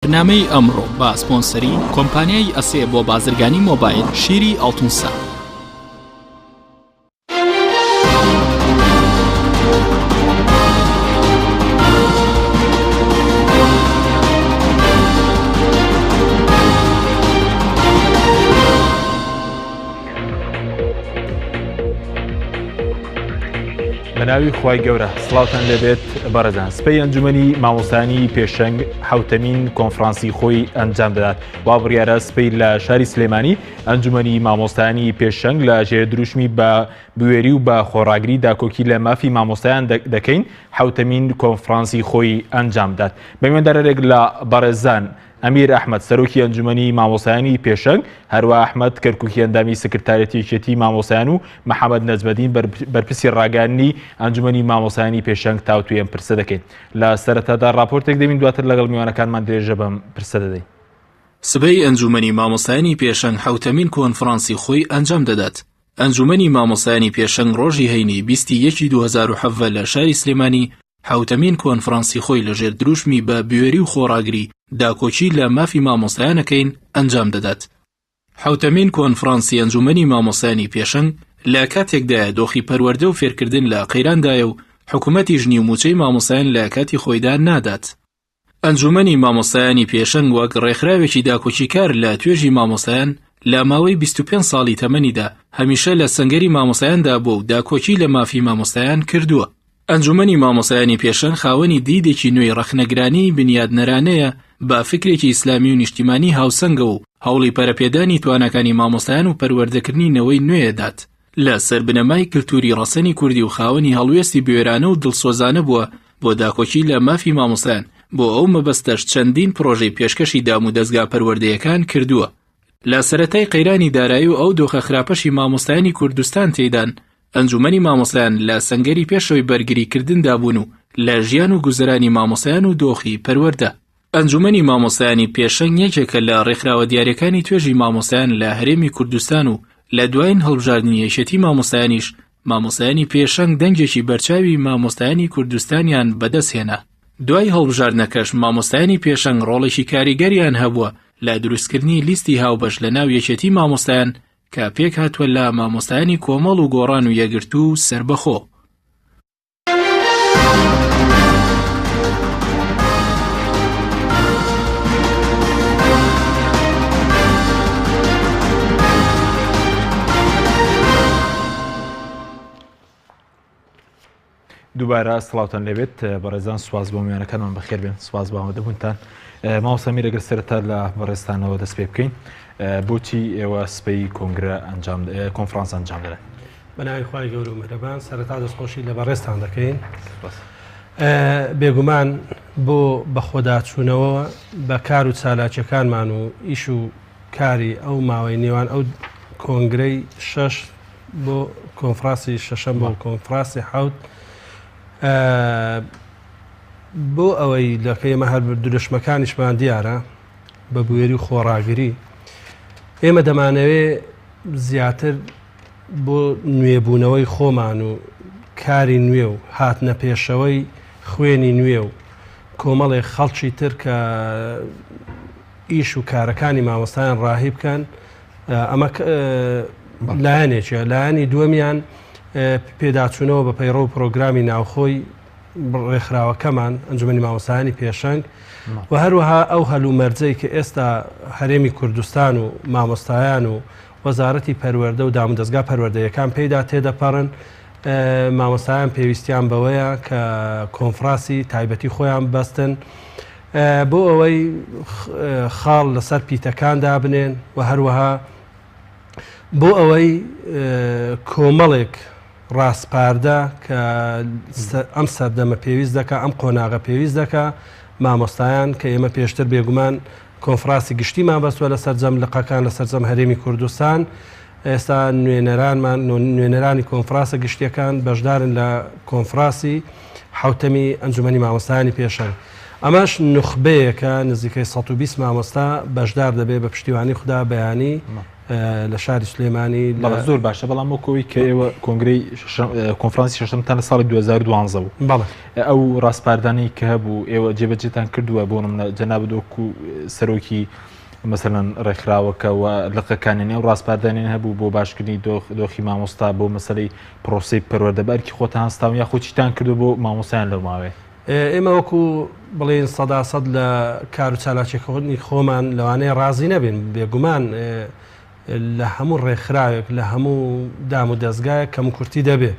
بەرنامەی ئەمڕۆ با سپۆنسەری کۆمپانیای ئەسێ بۆ بازرگانی مۆبایل شیری ئەڵتونسا. بەناوی خوای گەورە سڵاوتان لەبێت بەڕێزان. سپەی ئەنجومەنی مامۆستایانی پێشەنگ حوتەمین کۆنفرانسی خۆی ئەنجام دەدات. وا بڕیارە سپەی لە شاری سلێمانی ئەنجومەنی مامۆستایانی پێشەنگ لە ژێردروشمی بە بوێری و بە خۆڕاگری داکۆکی لە مافی مامۆستایان دەکەین حوتەمین کۆنفرانسی خۆی ئەنجام دات. بەمیێندارێک لە بەڕێزان ئەمیر ئەحمەد سەرۆکی ئەنجومەنی مامۆستایانی پێشەنگ، هەروە ئەحمەد کەرکووکی ئەندامی سکرتارەتی یەکێتی مامۆستایان و محەممەد نەجمەدین بەرپرسی ڕاگەاندنی ئەنجومەنی مامۆستایانی پێشەنگ تاوتوی ئەم پرسە دەکەین. لە سەرەتادا راپۆرتێک دەبین، دواتر لەگەڵ میوانەکانمان درێژە بەم پرسە دەدەین. سبەی ئەنجومەنی مامۆستایانی پێشەنگ حوتەمین کۆنفرانسی خۆی ئەنجام دەدات. ئەنجومەنی مامۆستایانی پێشەنگ ڕۆژی هەینی 21/2007 لە شاری سلێمانی حوتەمین کۆنفرانسی خۆی لە ژێر دروشمی بە بوێری و خۆڕاگری داکۆچی لە مافی مامۆستایانەکەین ئەنجام دەدات. حوتەمین کۆنفرانسی ئەنجومەنی مامۆستایانی پێشەنگ لە کاتێکدایە دۆخی پەروەردە و فێرکردن لە قەیراندایە و حکوومەتی ژنی و موچەی مامۆستایان لە کاتی خۆیدا نادات. ئەنجومەنی مامۆستایانی پێشەنگ وەک ڕێکخراوێکی داکۆچیکار لە توێژی مامۆستایان لە ماوەی 25 ساڵی تەمەنیدا هەمیشە لە سەنگەری مامۆستایاندا بۆ و داکۆچی لە مافی مامۆستایان کردووە. ئەنجومەنی مامۆستایانی پێشەنگ خاوەنی دیدێکی نوێی ڕەخنەگرانی بنیادنەرانەیە بە فکرێکی ئیسلامی و نیشتیمانی هاوسەنگە و هەوڵی پەرەپێدانی توانەکانی مامۆستایان و پەروەردەکردنینەوەی نوێدات. لە سەربنەمای کللتوری ڕەسەنی کوردی و خاوەنی هەڵوێستی بوێرانە و دڵسۆزانە بووە بۆ داکۆچی لە مافی مامۆستایان. بۆ ئەو مەبەستەش چەندین پرۆژەی پێشکەشی دام و دەستگا پەروەردەیەکان کردووە. لە سەرەتای قەیرانی دارایی و ئەو دۆخە خراپەشی مامۆستایانی کوردستان تێدان ئەنجومەنی مامۆستایان لە سەنگەری پێشەوەی بەرگریکردندا بوون و لە ژیان و گوزەرانی مامۆستایان و دۆخی پەروەردە. ئەنجومەنی مامۆستایانی پێشەنگ یەکێکە لە ڕێکخراوە دیارەکانی توێژی مامۆستایان لە هەرێمی کوردستان و لە دوایین هەڵبژاردننی یەکێتی مامۆستایانیش مامۆستایانی پێشەنگ دەنگێکی بەرچاوی مامۆستایانی کوردستانیان بەدەستهێنا. دوای هەڵبژاردنەکەش مامۆستایانی پێشەنگ ڕۆڵێکی کاریگەریان هەبووە لە دروستکردنی لیستی هاوبەش لە ناو یەکێتی مامۆستایان کە پێک هاتووە لە مامۆستایانی کۆمەڵ و گۆڕان و یەگرتو و سربەخۆ. دووبارە سڵاوتان لەبێت بەڕێزان. سواز بۆ میوانەکانمان بەخێر بێن. سواز بە ئامادەبوونتان. ماوەسە ئەمیر ئەگەر سەرەتا لە بەڕێستانەوە دەست پێ بکەین، بۆچی ئێوە سپەی کۆنگرە کۆنفرانس ئەنجام دەدەن؟ بەناوی خوای گەورە و میهرەبان سەرەتا دەستخۆشی لە بەڕێستان دەکەین. بێگومان بۆ بەخۆداچوونەوە بە کار و چالاکیەکانمان و ئیش و کاری ئەو ماوەی نێوان ئەو کۆنگرەی 6 بۆ کۆنفرانسی شەشەم بۆ کۆنفرانسی حەوت بۆ ئەوەی لەکە ئێمە هەر درێژمەکانیشمان دیارە بە بوێری و خۆڕاگری ئێمە دەمانەوێت زیاتر بۆ نوێبوونەوەی خۆمان و کاری نوێ و هاتنە پێشەوەی خوێنی نوێ و کۆمەڵێک خەڵکی تر کە ئیش و کارەکانی مامۆستایان ڕاهی بکەن. ئەمە لایەنێکە. لایەنی دووەمیان پێداچوونەوە بە پەیڕۆ و پرۆگرامی ناوخۆی ڕێکخراوەکەمان ئەنجومەنی مامۆستایانی پێشەنگ و هەروەها ئەو هەلوو مەرجەی کە ئێستا هەرێمی کوردستان و مامۆستایان و وەزارەتی پەروەردە و دام و دەستگا پەروەردەیەکان پێیدا تێدەپەڕن. مامۆستایان پێویستیان بەوەیە کە کۆنفرانسی تایبەتی خۆیان بەستن بۆ ئەوەی خاڵ لەسەر پیتەکاندا بنێن و هەروەها بۆ ئەوەی کۆمەڵێک ڕاستپاردە کە ئەم سەردەمە پێویست دەکە، ئەم قۆناغە پێویست دەکە مامۆستایان کە ئێمە پێشتر بێگومان کۆنفرانسی گشتیمان بەستووە لە سەرجەم لقەکان لە سەرجەم هەرێمی کوردستان. ئێستا نوێنەرانی کۆنفرانسە گشتیەکان بەشدارن لە کۆنفرانسی حوتەمی ئەنجومەنی مامۆستایانی پێشەنگ. ئەمەش نوخبەیەکە نزیکەی 120 مامۆستا بەشدار دەبێت بە پشتیوانی خوددا بەیانی لە شاری سلێمانی زۆر باشە بەڵام وەکەوەی کە ئێوە کۆنگرەی کۆنفرانسی شەشەمتان لە ساڵی 2012 بوو بەڵێ ئەو ڕاستپاردانەی کە هەبوو ئێوە جێبەجێتان کردووە بۆ نمونە جەنابەت وەکو سەرۆکی مەسەلەن ڕێکخراوەکەەوە لقەکانێنێ و ڕاستپاردانێن هەبوو بۆ باشکردنی دۆخی مامۆستا بۆ مەسەلەی پرۆسی پەروەردەبەرکی خۆتان هەستاون یا خۆچیتان کردو بۆ مامۆسایان لەو ماوەیە ئێمە وەکو بڵێن 100% لە کار و چالاکیەکانی خۆمان لەوانەیە ڕازی نەبین بێگومان لە هەموو ڕێکخراوێک لە هەموو دام و دەستگایە کەم کورتی دەبێ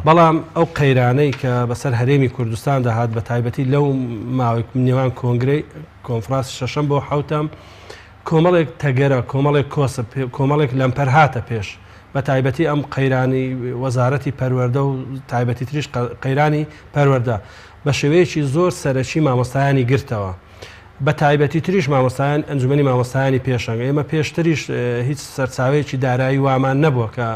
بەڵام ئەو قەیرانەی کە بەسەر هەرێمی کوردستان داهات بە تایبەتی لەو ماوەی نێوان کۆنگرەی کۆنفرانسی شەشەم بۆ حوتەم کۆمەڵێک تەگەرە کۆمەڵێک کۆسە کۆمەڵێک لەمپەر هاتە پێش بە تایبەتی ئەم قەیرانی وەزارەتی پەروەردە و تایبەتی تریش قەیرانی پەروەردە بە شێوەیەکی زۆر سەرەکی مامۆستایانی گرتەوە بە تایبەتی تریش مامۆستایان ئەنجومەنی مامۆستایانی پێشەنگ ئێمە پێشتریش هیچ سەرچاوەیەکی دارایی وامان نەبووە کە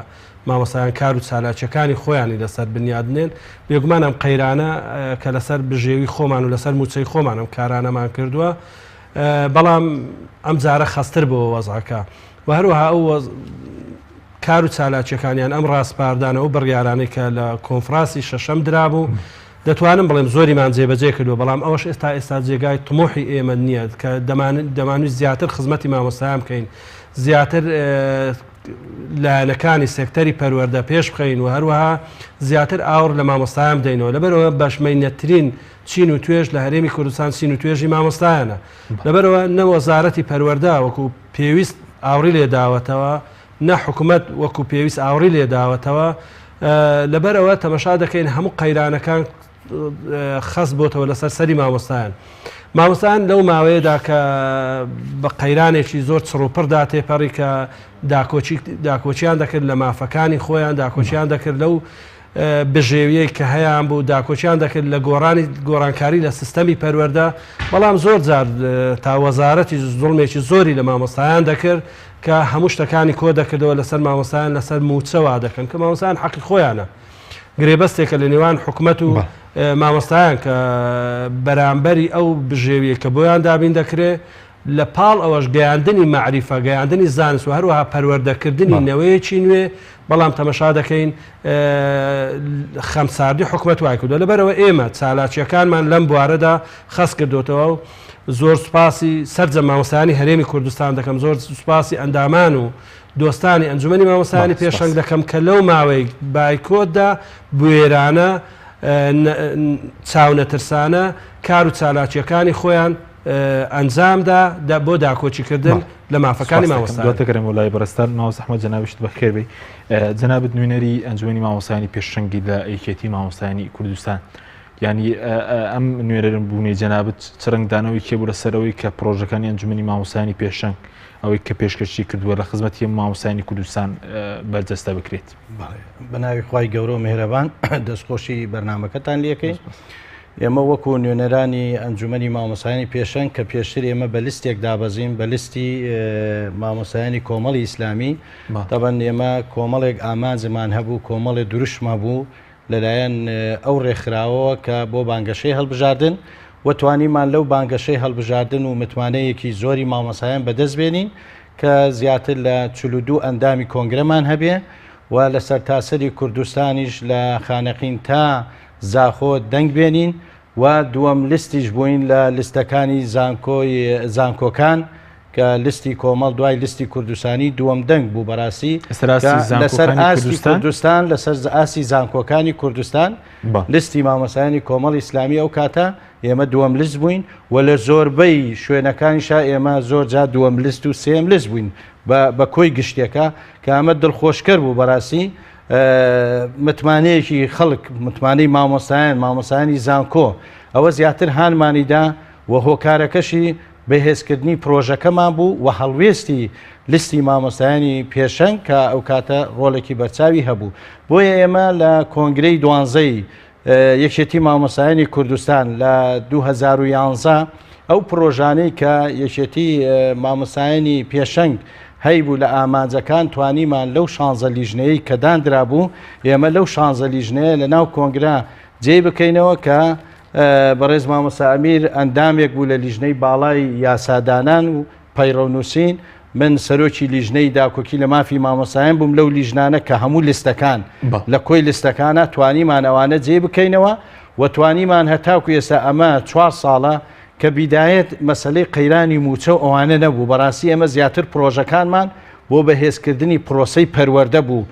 مامۆستایان کار و چالاکیەکانی خۆیانی لەسەر بنیادنێن بێگومان ئەم قەیرانە کە لەسەر بژێوی خۆمان و لەسەر موچەی خۆمان ئەم کارانەمان کردووە بەڵام ئەم جارە خەستر بۆ وەزعەکە و هەروەها ئەو کار و چالاکیەکانیان ئەم ڕاستپاردانە و بڕیارانەی کە لە کۆنفرانسی شەشەم درابوو دەتوانم بڵێم زۆریمان جێبەجێ کردو بەڵام ئەوەش ئێستا جێگای طموحی ئێمە نییە کە دەمانوێت زیاتر خزمەتی مامۆستایان بکەین زیاتر لایەنەکانی سێکتەری پەروەردە پێش بخەین و هەروەها زیاتر ئاور لە مامۆستایان بدەینەوە لەبەرەوە بەشمەینەترین چین و توێژ لە هەرێمی کوردستان چین و توێژی مامۆستایانە لەبەرەوە نە وەزارەتی پەروەردە وەکو پێویست ئاوری لێداوەتەوە نە حکوومەت وەکو پێویست ئاوری لێداوەتەوە لەبەرەوە تەمەشا دەکەین هەموو قەیرانەکان خەست بۆتەوە لەسەر سەری مامۆستایان مامۆستایان لەو ماوەیەدا کە بە قەیرانێکی زۆر چڕوپڕدا تێپەڕی کە داکۆچیان دەکرد لە مافەکانی خۆیان داکۆچیان دەکرد لەو بژێویەی کە هەیەیان بوو داکۆچیان دەکرد لە گۆڕانکاری لە سیستەمی پەروەردە بەڵام زۆر جار تا وەزارەتی زوڵمێکی زۆری لە مامۆستایان دەکرد کە هەموو شتەکانی کۆ دەکردەوە لەسەر مامۆستایان لەسەر موچەوا دەکەن کە مامۆستایان حەقی خۆیانە گرێبەستێکە لە نێوان حکوومەت و مامۆستایان کە بەرامبەری ئەو بژێویە کە بۆیان دابین دەکرێت لە پاڵ ئەوەش گەیاندنی معریفە گەیاندنی زانست و هەروەها پەروەردەکردنی نەوەیەکی نوێ بەڵام تەمەشا دەکەین خەمساردی حکوومەت وای کردووە لەبەرەوە ئێمە چالاکیەکانمان لەم بوارەدا خەست کردوتەوە و زۆر سوپاسی سەرجە مامۆستایانی هەرێمی کوردستان دەکەم زۆر سوپاسی ئەندامان و دۆستانی ئەنجومەنی مامۆستایانی پێشەنگ دەکەم کە لەو ماوەی بایکۆتدا بوێرانە چاونەترسانە کار و چالاکیەکانی خۆیان ئەنجامدا بۆ داکۆچیکردن لە مافەکانی مامۆستا دواتەکەم وڵای بەڕستان ماوەس ئەحمەد جەنابشت بەخێر بێ جەنابەت نوێنەری ئەنجومەنی مامۆستایانی پێشەنگی لە یەکێتی مامۆستایانی کوردستان ینی ئەم نوێنەرم بوونی جەنابەت چرەنگدانەوەی کێ بوو لەسەرەوەی کە پرۆژەکانی ئەنجومەنی مامۆستایانی پێشەنگ ئەوەی کە پێشکەشی کردووە لە خزمەتی مامۆستایانی کوردستان بەرجەستە بکرێت بە ناوی خوای گەورە و میهرەبان دەستخۆشی بەرنامەکەتان لێکەین ئێمە وەکو نوێنەرانی ئەنجومەنی مامۆستایانی پێشەنگ کە پێشتر ئێمە بە لیستێک دابەزین بە لیستی مامۆستایانی کۆمەڵی ئیسلامی تەبەن ئێمە کۆمەڵێک ئامانجمان هەبوو کۆمەڵێ دروشمە بوو لەلایەن ئەو ڕێکخراوەوە کە بۆ بانگەشەی هەڵبژاردن وتوانیمان لەو بانگەشەی هەڵبژاردن و متمانەیەکی زۆری مامۆستایان بەدەست بێنین کە زیاتر لە 42 ئەندامی کۆنگرەمان هەبێ و لە سەرتاسەری کوردستانیش لە خانەقین تا زاخۆ دەنگ بێنین و دووەم لیستیش بووین لە لیستەکانی زانکۆکان کە لیستی کۆمەڵ دوای لیستی کوردستانی دووەم دەنگ بوو بەڕاستی لەسەر ئاسی کوردستان لەسەر ئاسی زانکۆکانی کوردستان لیستی مامۆستایانی کۆمەڵ ئیسلامی ئەو کاتە ئێمە دووەم لیست بووین و لە زۆربەی شوێنەکانیشا ئێمە زۆر جا دووەم لیست و سێم لیست بووین بە کۆی گشتێکە کە ئەمە دڵخۆشکەر بوو بەڕاستی متمانەیەکی خەڵک متمانەی مامۆستایانی زانکۆ ئەوە زیاتر هانمانیدا و هۆکارەکەشی بەهێزکردنی پرۆژەکەمان بوو و هەڵوێستی لیستی مامۆستایانی پێشەنگ کە ئەو کاتە ڕۆڵێکی بەرچاوی هەبوو بۆیە ئێمە لە کۆنگرەی دوانزەی یەکێتی مامۆستایانی کوردستان لە 2011 ئەو پرۆژانەی کە یەکێتی مامۆستایانی پێشەنگ هەیبوو لە ئامانجەکان توانیمان لەو شانزە لیژنەیەی کە دانرا بوو ئێمە لەو شانزە لیژنەیە لە ناو کۆنگرا جێ بکەینەوە کە بەڕێز مامۆستا ئەمیر ئەندامێک بوو لە لیژنەی باڵای یاسادانان و پەیڕەونووسین من سەرۆکی لیژنەی داکۆکی لە مافی مامۆسایان بووم لەو لیژنانە کە هەموو لیستەکان لە کۆی لیستەکانە توانیمان ئەوانە جێ بکەینەوە و توانیمان هەتاکو ئێستا ئەمە 4 ساڵە کە بیدایەت مەسلەی قەیرانی موچە و ئەوانە نەبوو بەڕاستی ئێمە زیاتر پرۆژەکانمان بۆ بەهێزکردنی پرۆسەی پەروەردە بوو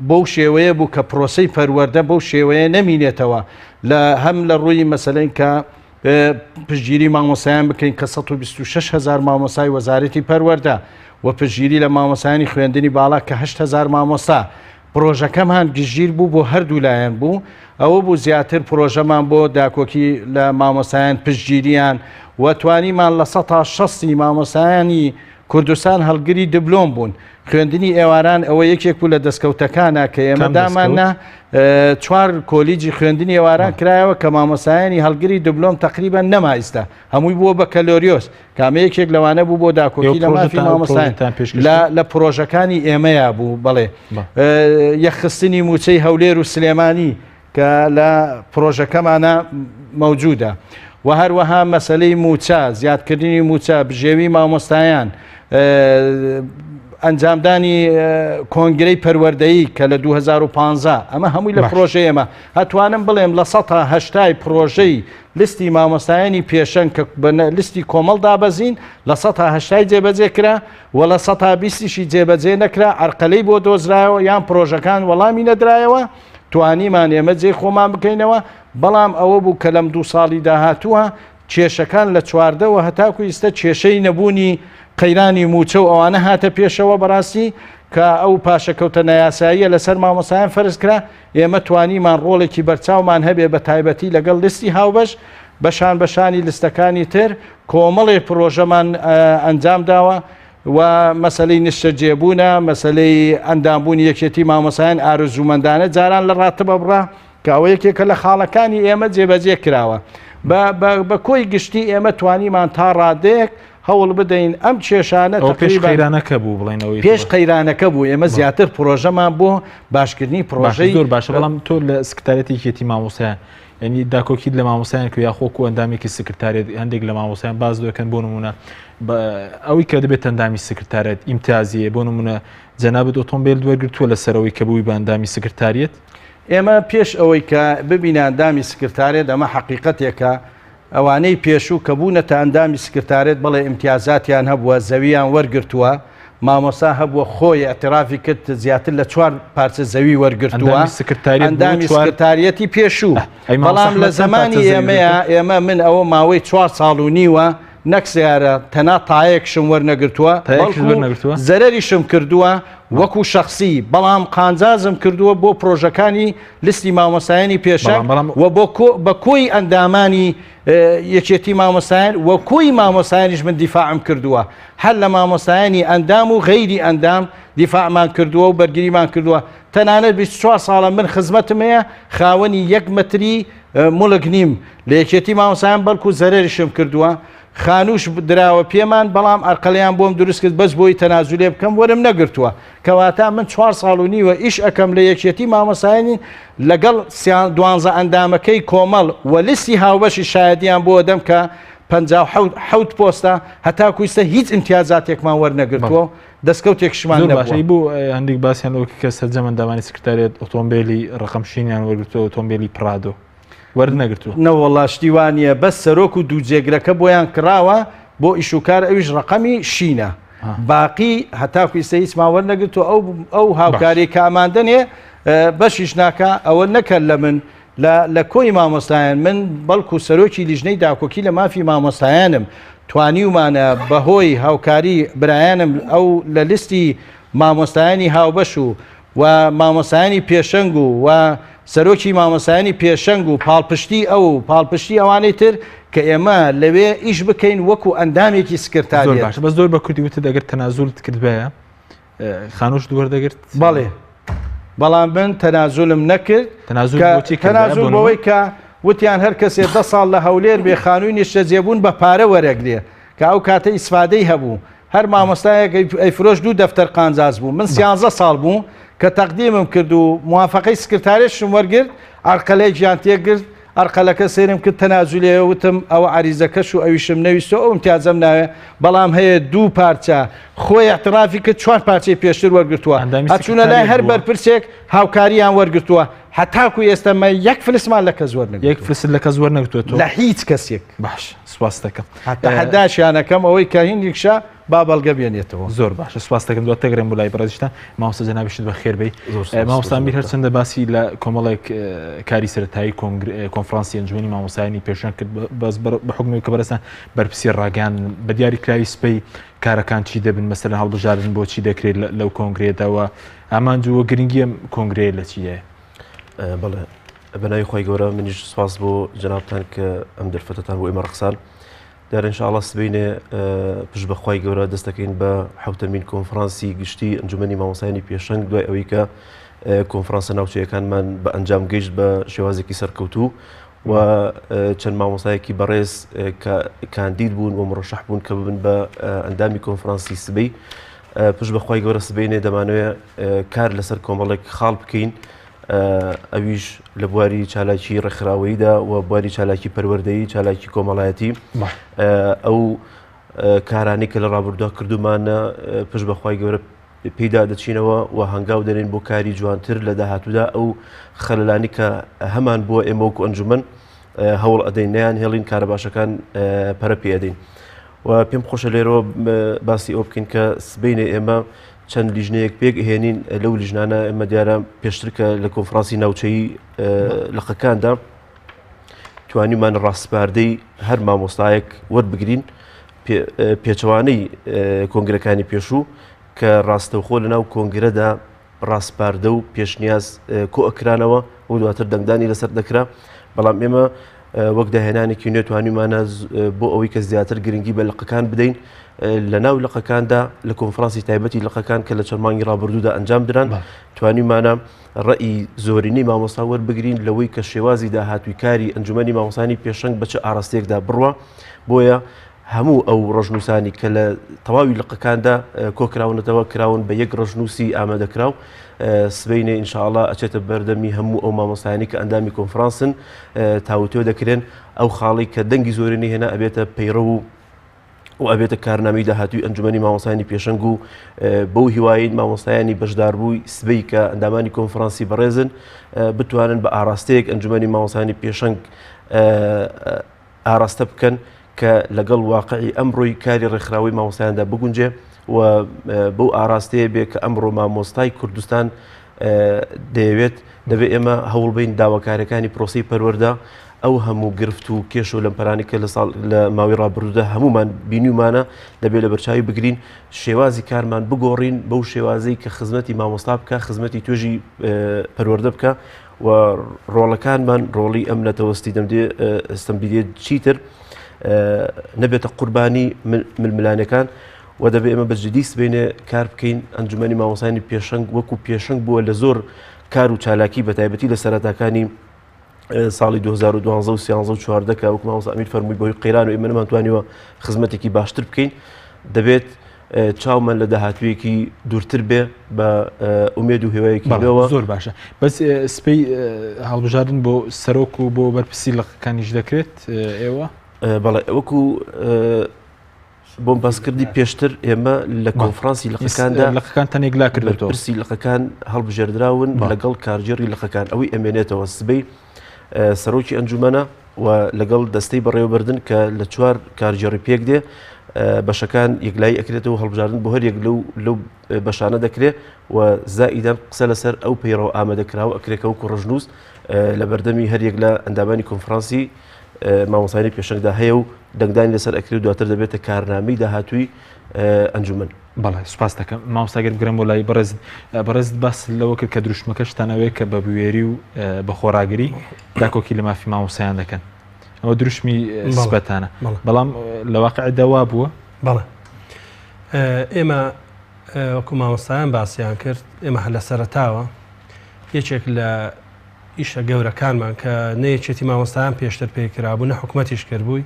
بۆ شێوەیە بوو کە پرۆسەی پەروەردە بەو شێوەیە نەمینێتەوە هەم لە ڕووی مەسلەی کە پشتگیری مامۆسایان بکەین کە 126,000 مامۆسای وەزارەتی پەروەردە و پشتگیری لە مامۆسایانی خوێندنی باڵا کە 8,000 مامۆستا پرۆژەکەمان گژیر بوو بۆ هەردوو لایەن بوو ئەوە بوو زیاتر پرۆژەمان بۆ داکۆکی لە مامۆسایان پشتگیریان و توانیمان لە 160 مامۆسایانی کوردستان هەڵگری دبلۆم بوون خوێندنی ئێواران ئەوە یەکێک بوو لە دەستکەوتەکانە کە ئێمە دامانە 4 کۆلیجی خوێندنی ئێواران کرایەوە کە مامۆسایانی هەڵگری دبلۆم تقریبا نەمایستە هەمووی بووە بە کەلۆریۆس کامە یەکێک لەوانە بوو بۆ داکۆکی لە مافی مامۆسایان لە پرۆژەکانی ئێمەیە بوو بەڵێ یەخستنی موچەی هەولێر و سلێمانی کە لە پرۆژەکەمانە مەوجودە و هەروەها مەسلەی موچە زیادکردنی موچە بژێوی مامۆستایان ئەنجامدانی کۆنگرەی پەروەردەیی کە لە 2015 ئەمە هەمووی لە پرۆژەی ئێمە هەتوانم بڵێم لە 180 پرۆژەی لیستی مامۆستایانی پێشەنگ کە لیستی کۆمەڵ دابەزین لە 180 جێبەجێ کرا و لە 120شی جێبەجێ نەکرا عەرقەلەی بۆ دۆزرایەوە یان پرۆژەکان وەڵامی نەدرایەوە توانیمان ئێمە جێ خۆمان بکەینەوە بەڵام ئەوە بوو کە لەم 2 ساڵی داهاتووە کێشەکان لە چواردەوە هەتاکو ئێستا کێشەی نەبوونی قەیرانی موچە و ئەوانە هاتە پێشەوە بەڕاستی کە ئەو پاشەکەوتە نایاساییە لەسەر مامۆسایان فەرز کرا ئێمە توانیمان ڕۆڵێکی بەرچاومان هەبێ بە تایبەتی لەگەڵ لیستی هاوبەش بەشان بەشانی لیستەکانی تر کۆمەڵێ پرۆژەمان ئەنجام داوە و مەسلەی نیشتە جێبوونە مەسلەی ئەندامبوونی یەکێتی مامۆسایان ئارزومەندانە جاران لە ڕاتبە بڕا کە ئەوە یەکێکە لە خاڵەکانی ئێمە جێبەجێ کراوە بە کۆی گشتی ئێمە توانیمان تا ڕادەیەک هەوڵ بدەین ئەم کێشانە پێش قەیرانەکە بوو بڵێنەوەی پێش قەیرانەکە بوو ئێمە زیاتر پرۆژەمان بۆ باشکردنی پرۆژەی زۆر باشە بەڵام تۆ لە سکرتارەتی یەکێتی مامۆسایان ینی داکۆکیت لە مامۆسایان کە یاخۆکو ئەندامێکی سکرتارێت هەندێک لە مامۆسایان باز دەکەن بۆ نمونە ئەوەی کە دەبێت ئەندامی سکرتارێت ئیمتیازیە بۆ نمونە جەنابەت ئۆتۆمبیل دووەرگرتووە لەسەرەوەی کە بووی بە ئەندامی سکرتاریەت ئێمە پێش ئەوەی کە ببینە ئەندامی سکرتارێت ئەمە حەقیقەتێکە ئەوانەی پێشوو کە بوونەتە ئەندامی سکرتارێت بەڵێ ئیمتیازاتیان هەبووە زەویان وەرگرتووە مامۆسا هەبووە خۆی ئەترافی کرد زیاتر لە 4 پارچە زەوی وەرگرتووە ئەندامی سکرتاریەتی پێشوو بەڵام لە زمانی ئێمە من ئەوە ماوەی 4 ساڵ و نیوە نەکسیارە تەنا تایەکشم وەرنەگرتووە زەرەریشم کردووە وەکو شخصی بەڵام قانجازم کردووە بۆ پرۆژەکانی لیستی مامۆسایانی پێشەنگ و بە کۆی ئەندامانی یەکێتی مامۆسایان و کۆی مامۆسایانیش من دیفاعم کردووە هەر لە مامۆسایانی ئەندام و غەیری ئەندام دیفاعمان کردووە و بەرگریمان کردووە تەنانەت 24 ساڵە من خزمەتم هەیە خاوەنی 1 متری مڵک نیم لە یەکێتی مامۆسایان بەڵکو زەرەریشم کردووە خانوش دراوە پێمان بەڵام ئەرقەلیان بۆم دروست کرد بەس بۆی تەنازولێ بکەم وەرم نەگرتووە کەواتە من 4 ساڵ و نیوە ئیش ئەەکەم لە یەکێتی مامۆسایانی لەگەڵ 12 ئەندامەکەی کۆمەڵ و لیستی هاوبەشی شایەتیان بۆ دەم کە 57 پۆستە هەتاکو ئێستا هیچ ئیمتیازاتێکمان وەرنەگرتووە دەستکەوتێکشمان باشی بوو هەندێک باسییان لەوە کە سەرجەم ئەندامانی سکرتارێت ئۆتۆمبیلی ڕقەمشینیان وەرگرتووە ئۆتۆمبیلی پرادۆ وەرنەگرتووە نەوەڵا شتیوانە بەس سەرۆک و دووجێگرەکە بۆیان کراوە بۆ ئیشوکار ئەویش ڕقەمی شینە باقی هەتاکو ئێستا هیچمان وەرنەگرتووە ئەو هاوکاری کاماندنێ بەشیش ناکە ئەوە نەکرد لە من لە کۆی مامۆستایان من بەڵکو سەرۆکی لیژنەی داکۆکی لە مافی مامۆستایانم توانیومانە بەهۆی هاوکاری برایانم ئەو لە لیستی مامۆستایانی هاوبەش و مامۆستایانی پێشەنگ و سەرۆکی مامۆسایانی پێشەنگ و پاڵپشتی ئەوانەی تر کە ئێمە لەوێ ئیش بکەین وەکو ئەندامێکی سکرتاریەت بەس زۆر بە کوردی وتە دەگەر تەنازولت کرد بەیە خانوش دووەردەگرت بەڵێ بەڵام من تەنازولم نەکرد تەنازول بەوەی کە وتیان هەر کەسێ 10 ساڵ لە هەولێر بێ خانووی نیشتە جێبوون بە پارە وەرەگرێ کە ئەو کاتە ئیسفادەی هەبوو هەر مامۆستایەک ئەیفرۆش 2 دەفتەر قانجاز بوو من 13 ساڵ بوو کە تەقدیمم کرد و موافقەی سکرتارێشم وەرگرت ئەرقەلەی گیان تێگرت ئەرقەلەکە سێرم کرد تەنازولێ وتم ئەوە عریزەکەش و ئەویشم نەویستەوە ئەو امتیازەم ناوێ بەڵام هەیە دوو پارچە خۆی احترافی کرد 4 پارچەی پێشتر وەرگرتووە ئەچوونە لای هەر بەرپرسێک هاوکاریان وەرگرتووە هەتاکو ئێستەمە یەک فلسمان لە کەس وەرنەگرتووە یەک فلس لە کەس وەرنەگرتووە لە هیچ کەسێک باش سواس دەکەم هەتا هەداشیانەکەم ئەوەی کە هینێکشە با بەڵگە بێنێتەوە زۆر باشە سواس دەکەم دواتە گەرم بۆ لای بەڕێزیشتان مامۆستا جەنابیشت بە خێربەی مامۆستا میر هەرچەندە باسی لە کۆمەڵێک کاری سەرەتایی کۆنفرانسی ئەنجومەنی مامۆستایانی پێشەنگ کرد بەس بە حکمی کە بەرەسان بەرپرسی ڕاگەان بە دیاری کراوی سپەی کارەکان چی دەبن مەسەرەن هەڵبژاردن بۆ چی دەکرێت لەو کۆنگرێتەوە ئامانجووە گرنگی ئەم کۆنگرێ لە چیە بەڵێ بەناوی خۆی گەورە منیش سواس بۆ جەنابتان کە ئەم دەرفەتتان بۆ ئێمە ڕقسال دار ئینشاءڵڵا سبەینێ پشت بەخوای گەورە دەست دەکەین بە حوتەمین کۆنفرانسی گشتی ئەنجومەنی مامۆستایانی پێشەنگ دوای ئەوەی کە کۆنفرانسە ناوچەیەکانمان بە ئەنجام گەیشت بە شێوازێکی سەرکەوتوو و چەند مامۆستایەکی بەڕێز کاندید بوون و مڕەشەح بوون کە ببن بە ئەندامی کۆنفرانسی سبەی پشت بەخوای گەورە سبەینێ دەمانوێت کار لەسەر کۆمەڵێک خاڵ بکەین ئەویش لە بواری چالاکی ڕێکخراوەییدا و بواری چالاکی پەروەردەیی چالاکی کۆمەڵایەتی ئەو کارانی کە لە ڕابردووە کردومانە پشت بەخوای گەورە پێدا دەچینەوە و هەنگاو دەرێن بۆ کاری جوانتر لە داهاتوودا ئەو خەلەلانی کە هەمان بووە ئێمە وەکو ئەنجومەن هەوڵ ئەدەین نیان هێڵین کارە باشەکان پەرە پێ ئەدەین و پێم خۆشە لێرەوە باسی ئەو بکەین کە سبەینێ ئێمە چەند لیژنەیەک پێک هێنین لەو لیژنانە ئێمە دیارە پێشترکە لە کۆنفرانسی ناوچەیی لەقەکاندا توانیمان ڕاستپاردەی هەر مامۆستایەک وەربگرین پێچەوانەی کۆنگرەکانی پێشوو کە ڕاستەوخۆ لە ناو کۆنگرەدا ڕاستپاردە و پێشنیاز کۆ ئەکرانەوە و دواتر دەنگدانی لەسەر دەکرا بەڵام ئێمە وەک داهێنانێکی نوێتوانیمانە بۆ ئەوەی کە زیاتر گرنگی بە لقەکان بدەین لە ناو لقەکاندا لە کۆنفرانسی تایبەتی لقەکان کە لە چەند مانگی ڕابردوودا ئەنجام دران توانیمانە ڕەئی زۆرینەی مامۆستا وەربگرین لەوەی کە شێوازی داهاتووی کاری ئەنجومەنی مامۆستانی پێشەنگ بە چه ئاراستەیەکدا بڕوە بۆیە هەموو ئەو ڕژنووسانی کە لە تەواوی لقەکاندا کۆکراونەتەوە کراون بە یەک ڕژنووسی ئامادەکراو سبەینێ ئینشاءڵڵا ئەچێتە بەردەمی هەموو ئەو مامۆستایانی کە ئەندامی کۆنفرانسن تاوتۆ دەکرێن ئەو خاڵی کە دەنگی زۆرینەی هێنا ئەبێتە پەیڕە و ئەبێتە کارنامەی داهاتووی ئەنجومەنی مامۆستایانی پێشەنگ و بەو هیواین مامۆستایانی بەشداربووی سبەی کە ئەندامانی کۆنفرانسی بەڕێزن بتوانن بە ئاراستەیەک ئەنجومەنی مامۆستایانی پێشەنگ ئاراستە بکەن کە لەگەڵ واقعی ئەمڕۆی کاری ڕێکخراوەی مامۆستایاندا بگونجێ و بەو ئاراستەیە بێ کە ئەمڕۆ مامۆستای کوردستان دەیەوێت دەبێت ئێمە هەوڵ بین داواکاریەکانی پرۆسی پەروەردە ئەو هەموو گرفت و کێش و لەمپەرانی کە لە ماوەی ڕابردوودا هەمومان بینیمانە دەبێت لە بەرچاوی بگرین شێوازی کارمان بگۆڕین بەو شێوازەی کە خزمەتی مامۆستا بکە خزمەتی توێژی پەروەردە بکە و ڕۆڵەکانمان ڕۆڵی ئەم نەتەوەستی ئەستەمبیلێ چیتر نەبێتە قوربانی ململانەکان و دەبێت ئێمە بەجددی سبەینێ کار بکەین ئەنجومەنی مامۆستایانی پێشەنگ وەکو پێشەنگ بووە لە زۆر کار و چالاکی بە تایبەتی لە سەرەتاکانی ساڵی 2012 و 2014 کە وەکو مامۆستا ئەمیر فەرمووی بۆی قەیران و ئێمە نەمانتوانیوە خزمەتێکی باشتر بکەین دەبێت چاومان لە داهاتوویەکی دوورتر بێ بە ئومێد و هێوایەکیەوە زۆر باشە بەس سپەی هەڵبژاردن بۆ سەرۆک و بۆ بەرپرسی لەقەکانیش دەکرێت ئێوە بەڵێ وەکو بۆم باسکردی پێشتر ئێمە لە کۆنفرانسی لەقەکاندا لەقەکان تەنێکلا کردێتەوە پرسی لەقەکان هەڵبژێردراون لەگەڵ کارجێڕی لەقەکان ئەوەی ئەمێنێتەوە سبەی سەرۆکی ئەنجومەنە و لەگەڵ دەستەی بەڕێوەبردن کە لە 4 کارجێڕی پێک دێ بەشەکان یەکلایی ئەکرێتەوە هەڵبژاردن بۆ هەر یەک لەو بەشانە دەکرێت و زائیدان قسە لەسەر ئەو پەیڕەوە ئامادەکراوە ئەکرێکە وەکو ڕژنووس لە بەردەمی هەر یەک لە ئەندامانی کۆنفرانسی مامۆستایانی پێشەنگدا هەیە و دەنگدانی لەسەر ئەکرێت دواتر دەبێتە کارنامەی داهاتووی ئەنجومەن بەڵێ سوپاس دەکەم مامۆستاگەر بگرم بۆ لای بەڕێزت باس لەوە کرد کە دروشمەکەشتانەوەی کە بە بوێری و بە خۆراگری داکۆکی لە مافی مامۆستایان دەکەن ئەوە دروشمی سبەتانە بەڵام لە واقعدا وا بووە بەڵێ ئێمە وەکو مامۆستایان باسییان کرد ئێمە هە لە سەرەتاوە یەکێک لە ئیشە گەورەکانمان کە نەیەکێتی مامۆستایان پێشتر پێکرابوو نە حکومەتیش کردبووی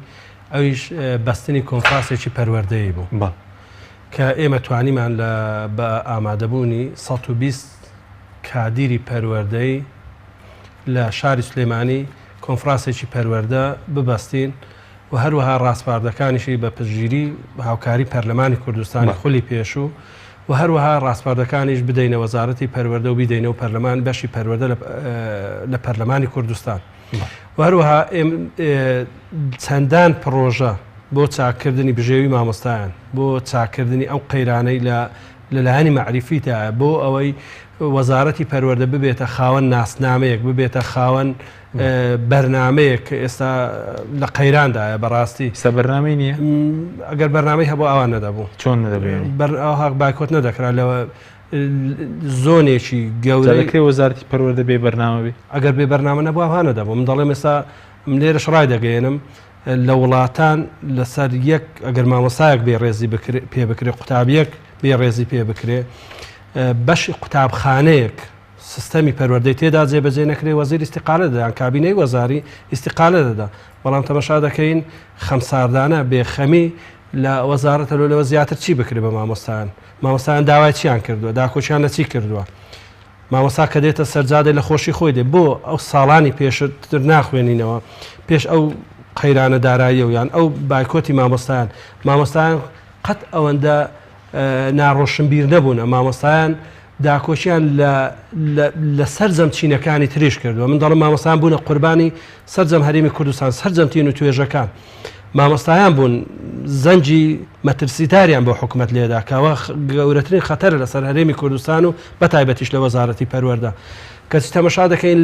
ئەویش بەستنی کۆنفرانسێکی پەروەردەیی بوو کە ئێمە توانیمان بە ئامادەبوونی 120 کادیری پەروەردەی لە شاری سلێمانی کۆنفرانسێکی پەروەردە ببەستین و هەروەها ڕاستپاردەکانیشی بە پشگیری هاوکاری پەرلەمانی کوردستانی خولی پێشوو و هەروەها ڕاستپاردەکانیش بدەینە وەزارەتی پەروەردە و بیدەینە و پەرلەمان بەشی پەروەردە لە پەرلەمانی کوردستان و هەروەها چەندان پرۆژە بۆ چاکردنی بژێوی مامۆستایان بۆ چاکردنی ئەو قەیرانەی لەلایەنی معریفیتە بۆ ئەوەی وەزارەتی پەروەردە ببێتە خاوەن ناسنامەیەک ببێتە خاوەن بەرنمەیەک کە ئێستا لە قەیراندایە بەڕاستی سەبەرنامەی نییە ئەگەر بەرنامەی هەبوو ئەوان نەدەبوو چۆن نەدەبێت ئەو بایکۆت نەدەکرا لەوە زۆنێکی گەورەکەی وەزارەتی پەروەردە بێ بەرنامەبێ ئەگەر بێ بەرنامە نەبوو ئەوان نەدەبوو من دەڵێم ئێستا لێرەش ڕای دەگەێنم لە وڵاتان لەسەر یەک ئەگەر مامۆسایەک بێ ڕێزی پێ بکرێ قوتابیەک بێ ڕێزی پێ بکرێ بەشی قوتابخانەیەک سیستەمی پەروەردەی تێدا جێبەجێ نەکرێ وەزیر ئیستیقالە دەدان کابینەی وەزاری ئیستیقالە دەدا بەڵام تەماشا دەکەین خەمساردانە بێخەمی لە وەزارەتە لەوە زیاتر چی بکرێ بە مامۆستایان داوای چیان کردووە داکۆچیان لە چی کردووە مامۆستا کە دێتە سەرجادە لە خۆشی خۆی دێ بۆ ئەو ساڵانی پێشتر ناخوێنینەوە پێش ئەو قەیرانە داراییە و یان ئەو بایکۆتی مامۆستایان قەت ئەوەندە ناڕۆشنبیر نەبوون مامۆستایان داکۆچیان لە سەرجەم چینەکانی تریش کردووە من دەڵم مامۆستایان بوونە قوربانی سەرجەم هەرێمی کوردستان سەرجەمتین و توێژەکان مامۆستایان بوون زەنجی مەترسیداریان بۆ حکومەت لێدا کەەوە گەورەترین خەتەرە لەسەر هەرێمی کوردستان و بەتایبەتیش لە وەزارەتی پەروەردە کەچی تەمەشا دەکەین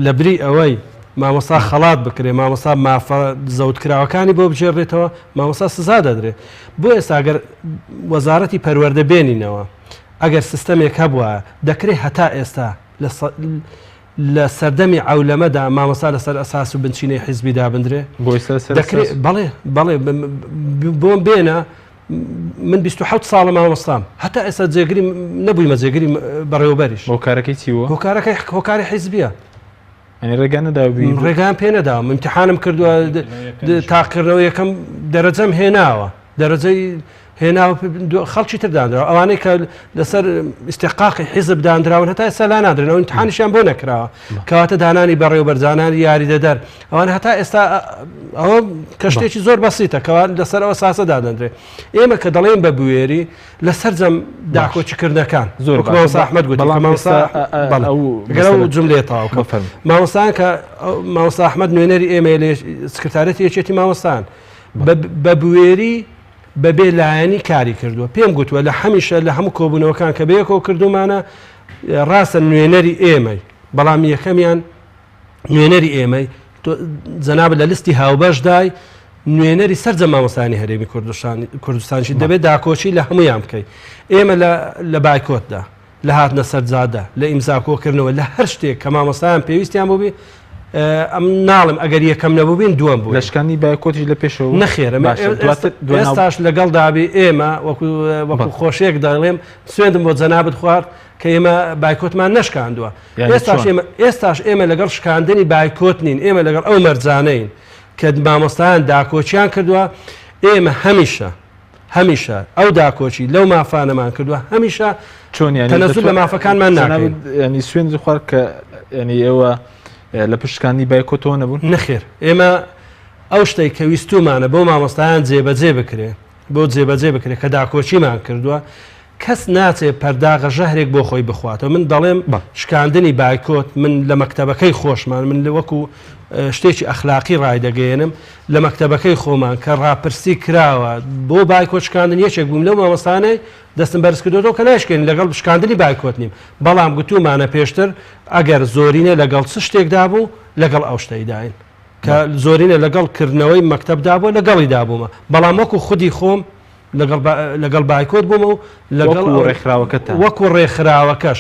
لە بری ئەوەی مامۆستا خەڵات بکرێ مامۆستا مافە زەوتکراوەکانی بۆ بجێڕێتەوە مامۆستا سزا دەدرێت بۆ ئێستا ئەگەر وەزارەتی پەروەردە بێنینەوە ئەگەر سیستەمێک هەبووە دەکرێت هەتا ئێستا لە سەردەمی عەولەمەدا مامۆستا لەسەر ئەساس و بنچینەی حیزبی دابدرێ دەکرێت بەڵێ بۆم بێنە من 27 ساڵە مامۆستام هەتا ئێستا جێگری نەبوویمە جێگری بەڕێوەبەریش هۆکارەکەی چی وە هۆکاری حیزبیە ڕێگان پێ نەداوە امتحانم کردووە تاقیکردنەوە یەکەم دەرەجەم هێناوە دەرەجەی هێناوە خەڵکی تردانراوە ئەوانەی کە لەسەر ئیستیقاقی حیزب دانراون هەتا ئێستا لا نادرێنەوە امتحانیشیان بۆ نەکراوە کەواتە دانانی بەڕێوەبەرزانانی یاریدەدەر ئەوان هەتا ئێستا ئەوە کەشتێکی زۆر بەسیتە کەوات لەسەر ئەوە ساسە دادەندرێت ئێمە کە دەڵێن بە بوێری لەسەر جەم داکۆچیکردنەکان زۆر مامۆستا ئەحمەد گوتی ئەو جملێ تاوکە مامۆستایان کە مامۆستا ئەحمەد نوێنەری ئێمە لێ سکرتارەتی یەکێتی مامۆستان بە بوێری بەبێ لایەنی کاری کردووە پێم گوتووە لە هەمیشە لە هەموو کۆبوونەوەکان کە بەیەکەوە کردومانە ڕاستە نوێنەری ئێمەی بەڵام یەکەمیان نوێنەری ئێمەی جەناب لە لستی هاوبەشدای نوێنەری سەرجەم مامۆستانی هەرێمی کوردستانشی دەبێت داکۆچی لە هەمویان بکەیت ئێمە لە بایکۆتدا لە هاتنە سەرجادە لە ئیمزاکۆکردنەوە لە هەر شتێک کە مامۆستایان پێویستیان بووبێ ئەم ناڵم ئەگەر یەکەم نەبووبین دووەم بوو لەشکانی بایکۆتیش لە پێشەوە نەخێرە ئێستاش لەگەڵ دابی ئێمە وەکو خۆشێک دەڵێم سوێندم بۆ جەنابەت خوارد کە ئێمە بایکۆتمان نەشکاندووە ئێستاش ئێمە لەگەڵ شکاندنی بایکۆت نین ئێمە لەگەڵ ئەو مەرجانەین کە مامۆستایان داکۆچیان کردووە ئێمە هەمیشە ئەو داکۆچی لەو مافانەمان کردووە هەمیشە چۆن تەنەزول لە مافەکانمان ناکەین ینی سوێند خوارد کە ینی ئێوە لە پشتکانی بایکۆتەوە نەبوون نەخێر ئێمە ئەو شتێک کە ویستومانە بۆ مامۆستایان جێبەجێ بکرێ کە داکۆچیمان کردووە کەس ناچێت پەرداغە ژەهرێک بۆ خۆی بخواتەوە من دەڵێم شکاندنی بایکۆت من لە مەکتەبەکەی خۆشمان من لە وەکو شتێکی ئەخلاقی ڕای دەگەێنم لە مەکتەبەکەی خۆمان کە ڕاپرسی کراوە بۆ بایکۆت شکاندن یەکێک بووم لەو مامۆستانەی دەستم بەرز کردوەوە کە ناشکێن لەگەڵ شکاندنی بایکۆت نیم بەڵام گوتومانە پێشتر ئەگەر زۆرینە لەگەڵ چ شتێکدا بوو لەگەڵ ئەو شتەیداین کە زۆرینە لەگەڵ کردنەوەی مەکتەبدا بوو لەگەڵی دابوومە بەڵام وەکو خودی خۆم لەگەڵ بایکۆت بوومە و لەگەڵ وەکو ڕێکخراوەکەش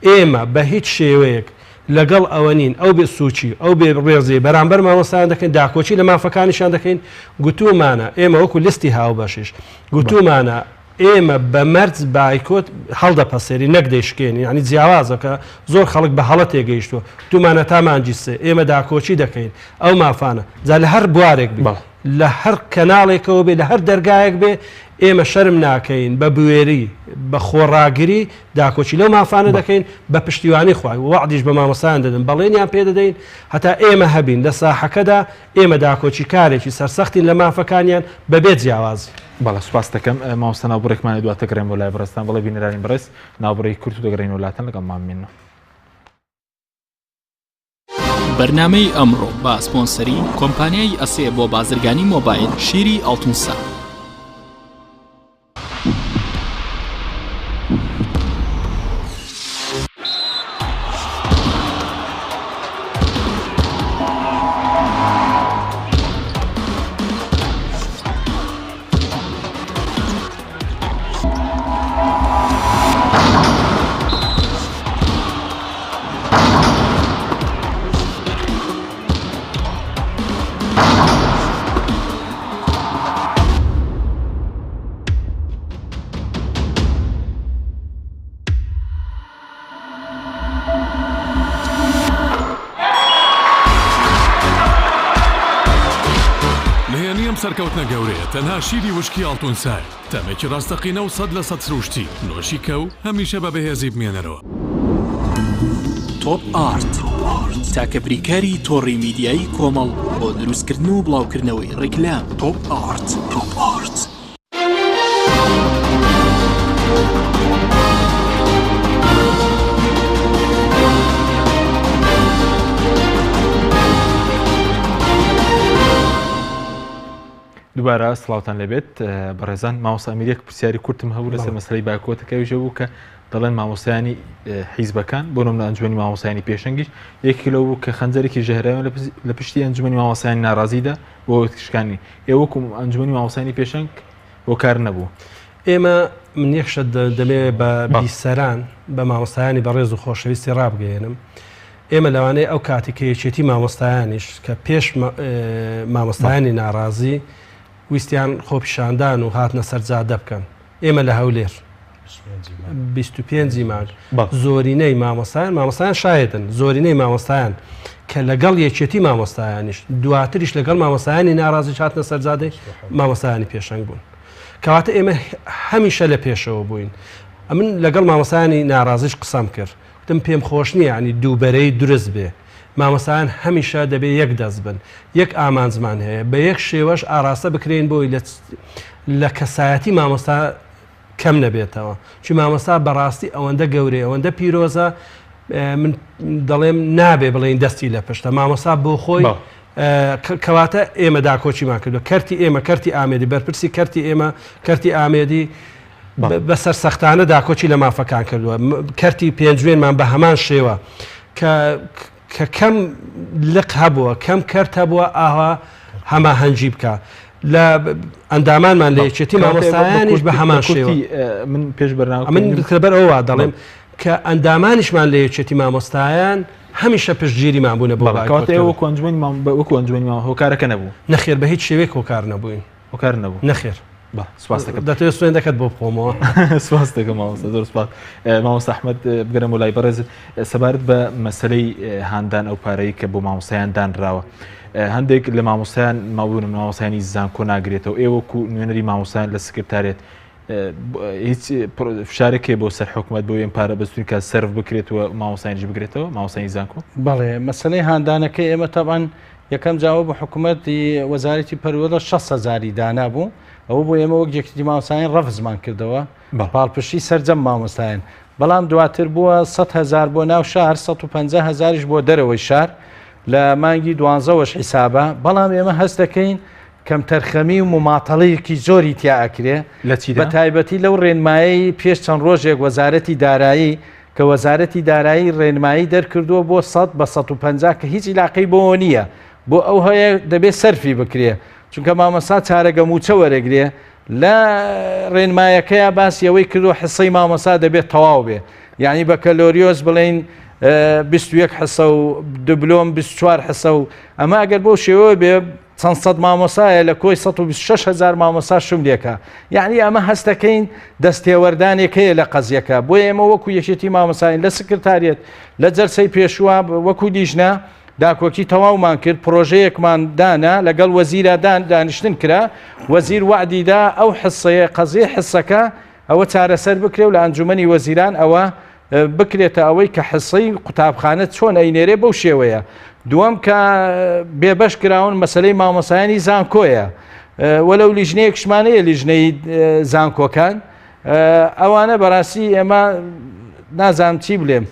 ئێمە بە هیچ شێوەیەک لەگەڵ ئەوە نین ئەو بێ سوچی ئەو بێ ڕێزی بەرامبەر مامۆستایان دەکەین داکۆچی لە مافەکانیشان دەکەین گوتومانە ئێمە وەکو لیستی هاوبەشیش گوتومانە ئێمە بە مەرج بایکۆت هەڵدەپەسێری نەک دەیشکێنی ینی جیاوازەکە زۆر خەڵک بە هەڵە تێگەیشتووە دومانە تامانجیسێ ئێمە داکۆچی دەکەین ئەو مافانە جا لە هەر بوارێک بێ لە هەر کەناڵێکەوە بێ لە هەر دەرگایەک بێ ئێمە شەرم ناکەین بە بوێری بە خۆڕاگری داکۆچی لەو مافانە دەکەین بە پشتیوانی خوای وعدیش بە مامۆسایان دەدەن بەڵێنیان پێ دەدەین هەتا ئێمە هەبین لە ساحەکەدا ئێمە داکۆچی کارێکی سەرسەختین لە مافەکانیان بەبێ جیاوازی. بەڵە سوپاس دەکەم مامۆستا ناوبڕێکمانە دواتە گەڕێن بۆ لای بەڕێستان بەڵێ بینەرانی بەڕێز ناوبڕێی کورت و دەگەڕین وڵاتان لەگەڵ مامینەوە. بەرنامەی ئەمڕۆ بە سپۆنسەری کۆمپانیای ئەسێ بۆ بازرگانی مۆبایل شیری ئەڵتونسا. سەرکەوتنە گەورەیە تەنها شیری وشکی ئاڵتونسای تەمێکی ڕاستەقینە و 100% سروشتی نۆشی کە و هەمیشە بە بەهێزی بمێنەرەوە. تۆپ ئارت تاکە بریکاری تۆڕی میدیایی کۆمەڵ بۆ دروستکردن و بڵاوکردنەوەی ڕیکلام. تۆپ ئارت. دووبارە سڵاوتان لەبێت بەڕێزان مامۆستا ئەمیرێک پرسیاری کورتم هەبوو لەسەر مەسلەی باکۆتەکەویژە بوو کە دەڵێن مامۆستایانی حیزبەکان بۆ نمونە ئەنجومەنی مامۆستایانی پێشەنگیش یەکی لەو بوو کە خەنجەرێکی ژەهراوە لە پشتی ئەنجومەنی مامۆستایانی ناڕازیدا بۆ شکانی ئێوەکو ئەنجومەنی مامۆستایانی پێشەنگ بۆ کار نەبوو. ئێمە من یەکشە دەمێ بە بیسەران بە مامۆستایانی بەڕێز و خۆشەویستی ڕابگەێنم. ئێمە لەوانەیە ئەو کاتێککە یەکێتی مامۆستایانیش کە پێش مامۆستایانی ناڕازی ویستیان خۆپیشاندان و هاتنە سەرجادە بکەن. ئێمە لە هەولێر 25 مانگ زۆرینەی مامۆستایان شایدن زۆرینەی مامۆستایان کە لەگەڵ یەکێتی مامۆستایانیش دواتریش لەگەڵ مامۆستایانی ناڕازی هاتنە سەرجادەی مامۆستایانی پێشەنگ بوون. کەواتە ئێمە هەمیشە لە پێشەوە بووین. من لەگەڵ مامۆستایانی ناڕازیش قسەم کرد وتم پێم خۆش نییە ینی دووبەرەی درست بێ. مامۆستایان هەمیشە دەبێت یەک دەست بن یەک ئامانزمان هەیە بە یەک شێوەش ئاراستە بکرێن بۆی لە کەسایەتی مامۆستا کەم نەبێتەوە چی مامۆستا بەڕاستی ئەوەندە گەورەی ئەوەندە پیرۆزە من دەڵێم نابێ بڵێن دەستی لە پشتە مامۆستا بۆ خۆی کەواتە ئێمە داکۆچیمان کردو کەرتی ئێمە کەرتی ئامێدی بەرپرسی کەرتی ئێمە کەرتی ئامێدی بەسەر سەختانە داکۆچی لە مافەکان کردووە کەرتی پێنجوێنمان بە هەمان شێوە کە کەم لق هەبووە کەم کەرت هەبووە ئاوا هەما هەنجی بکە لە ئەندامانمان لە یەکێتی مامۆستایانیش بە هەمان شێوە من پێش بەرنامە من بەر ئەوە دەڵێم کە ئەندامانیشمان لە یەکێتی مامۆستایان هەمیشە پشتگیریمان بوونە بۆ وەکو ئەنجومەنی هۆکارەکە نەبوو نەخێر بە هیچ شێوەیەک هۆکار نەبووین هۆکار نەبوو نەخێر سپاس دەکەم دەتوێت سوێن دەکەت بۆ بخۆمەوە سپاس دەکەم مامۆستا زۆر سپاس مامۆستا ئەحمەد بگەرم بۆ لای بەڕێزت سەبارەت بە مەسەلەی هاندان ئەو پارەی کە بۆ مامۆستایان دانراوە هەندێک لە مامۆستایان ماوونم مامۆستایانی زانکۆ ناگرێتەوە ئێوەکو نوێنەری مامۆستایان لە سکرتارێت هیچ فشارێکێ بۆ سەر حکوومەت بۆ ئێم پارە بەستون کە سەرف بکرێتەوە مامۆستایانیش بگرێتەوە مامۆستایانی زانکۆ بەڵێ مەسەلەی هاندانەکەی ئێمە تەبەن یەکەم جاوە بە حکوومەتی وەزارەتی پەروەردە 600,000 دانا بوو ئەوە بۆ ئێمە وەک یەکێتی مامۆستایان ڕەفزمان کردەوە پاڵپشتی سەرجەم مامۆستایان بەڵام دواتر بووە 100,000 بۆ ناو شار 150,000ش بۆ دەرەوەی شار لە مانگی 12ەوەش حیسابە بەڵام ئێمە هەست دەکەین کەم تەرخەمی و مماتەڵەیەکی زۆری تیا ئەکرێ بە تایبەتی لەو ڕێنمایی پێش چەند ڕۆژێک وەزارەتی دارایی کە وەزارەتی دارایی ڕێنمایی دەرکردووە بۆ 100 بە 150 کە هیچ عیلاقەی بۆ نییە بۆ ئەو هەیە دەبێت سەرفی بکرێ چونکە مامۆستا چارەگە موچە وەرەگرێ لە ڕێنمایەکەیە باسیەوەی کردو حسەی مامۆستا دەبێت تەواو بێ یعنی بە کەلۆریۆز بڵێن 21 حسە و دبلۆم 24 حسە و ئەمە ئەگەر بۆ شێوە بێ چەند سەد مامۆسایە لە کۆی 126,000 مامۆستا شم لێکە یعنی ئەمە هەستەکەین دەستێوەردانێکەیە لە قەزیەکە بۆ ئێمە وەکو یەکێتی مامۆساین لە سکرتارێت لە جەرسەی پێشوە وەکو دیژنە داکۆکی تەواومان کرد پرۆژەیەکمان دانا لەگەڵ وەزیرادان دانیشتن کرا وەزیر وعدیدا ئەو حسەیە قەزیە حسەکە ئەوە چارەسەر بکرێ و لە ئەنجومەنی وەزیران ئەوە بکرێتە ئەوەی کە حسەی قوتابخانە چۆن ئەینێرێ بەو شێوەیە. دووەم کە بێبەش کراون مەسلەی مامۆسایانی زانکۆیە وەلەو لیژنەیەکشمانەیە لیژنەی زانکۆکان ئەوانە بەڕاستی ئێمە نازانم چی بلێم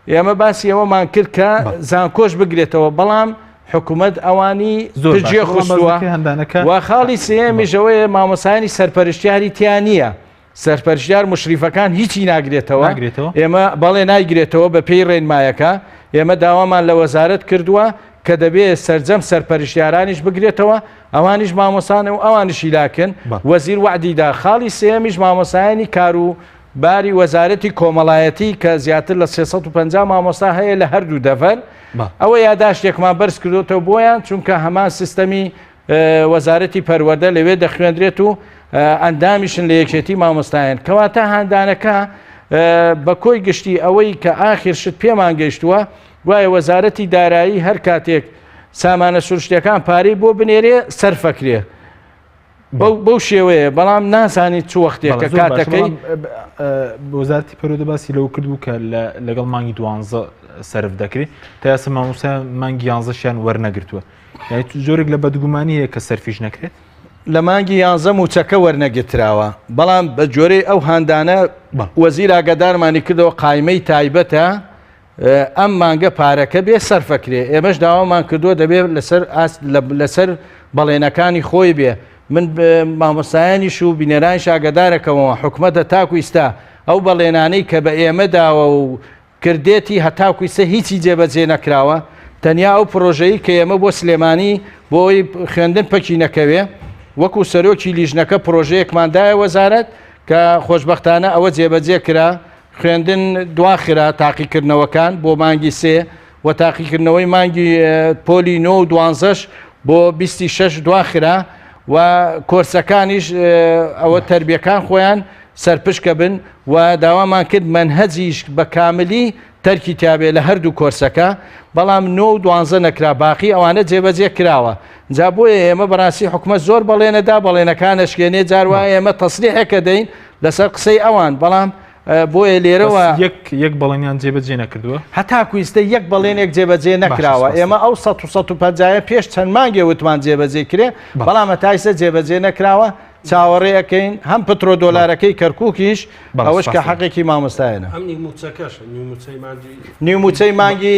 ئێمە باسی ئەوەمان کرد کە زانکۆش بگرێتەوە بەڵام حکوومەت ئەوانی زۆرجێ خستووە و خاڵی سێمیژەوەی مامۆسایانی سەرپەرشتیاری تیان نییە سەرپەرشتیار مشریفەکان هیچی ناگرێتەوە ئێمە بەڵێ نایگرێتەوە بە پێی ڕێنمایەکە ئێمە داوامان لە وەزارەت کردووە کە دەبێت سەرجەم سەرپەرشتیارانیش بگرێتەوە ئەوانیش مامۆسانە و ئەوانشی لاکن وەزیر وعدیدا خاڵی سێمیش مامۆسایانی کار و باری وەزارەتی کۆمەڵایەتی کە زیاتر لە 350 مامۆستا هەیە لە هەردوو دەڤەر ئەوە یاداشتێکمان بەرز کردوتەوە بۆیان چونکە هەمان سیستەمی وەزارەتی پەروەردە لەوێ دەخوێندرێت و ئەندامیشن لە یەکێتی مامۆستایان کەواتە هەندانەکە بە کۆی گشتی ئەوەی کە ئاخر شت پێمان گەیشتووە وایە وەزارەتی دارایی هەر کاتێک سامانە سروشتیەکان پارەی بۆ بنێرێ سەرفەکرێ بەو شێوەیە بەڵام نازانیت چ وەختێکە کاتەکەی وەزارەتی پەروەردە باسی لەو کردبوو کە لەگەڵ مانگی 12 سەرف دەکرێت تا یاسە مامۆستا مانگی 11شیان وەرنەگرتووە زۆرێک لە بەدگومانی هەیە کە سەرفیش نەکرێت لە مانگی 11 موچەکە وەرنەگرتراوە بەڵام بە جۆرەی ئەو هاندانە وەزیر ئاگادارمانی کردەوە قایمەی تایبەتە ئەم مانگە پارەکە بێ سەرفەکرێ ئێمەش داوامان کردووە دەبێت لەسەر بەڵێنەکانی خۆی بێ من مامۆستایانیش و بینەرانیش ئاگادارەکەەوە حکومەتە تاکو ئیستا ئەو بەڵێنانەی کە بە ئێمەداوە و کردێتی هەتاکو ئیستا هیچی جێبەجێ نەکراوە تەنیا ئەو پرۆژەی کە ئێمە بۆ سلێمانی بۆی خوێندن پەکی نەکەوێ وەکو سەرۆکی لیژنەکە پرۆژەیەکماندایە وەزارەت کە خۆشببختانە ئەوە جێبەجێ کرا خوێندن دواخرا تاقیکردنەوەکان بۆ مانگی 3 و تاقیکردنەوەی مانگی پۆلی 9 و 12ش بۆ 26 دواخرا و کۆرسەکانیش ئەوە تربیەکان خۆیان سەرپشکە بن و داوامان کرد منهەجیش بە کاملی تەرکی تیاابێ لە هەردوو کۆرسەکە بەڵام 9 و 12 نەکرا باقی ئەوانە جێبەجێ کراوە جا بۆیە ئێمە بەڕاستی حکومەت زۆر بەڵێنەدا بەڵێنەکانە شکێنێ جاروایە ئێمە تەسلیحەکە دەین لەسەر قسەی ئەوان بەڵام بۆیە لێرەوە یەک بەڵێنیان جێبەجێ نەکردووە هەتاکو ئیستە یەک بەڵێنێک جێبەجێ نەکراوە ئێمە ئەو 150 پێش چەند مانگێ وتمان جێبەجێ کرێ بەڵام هەتایسە جێبەجێ نەکراوە چاوەڕێەکەین هەم پترۆ دۆلارەکەی کەرکووکیش ئەوەش کە حەقێکی مامۆستایەنە نیوموچەی مانگی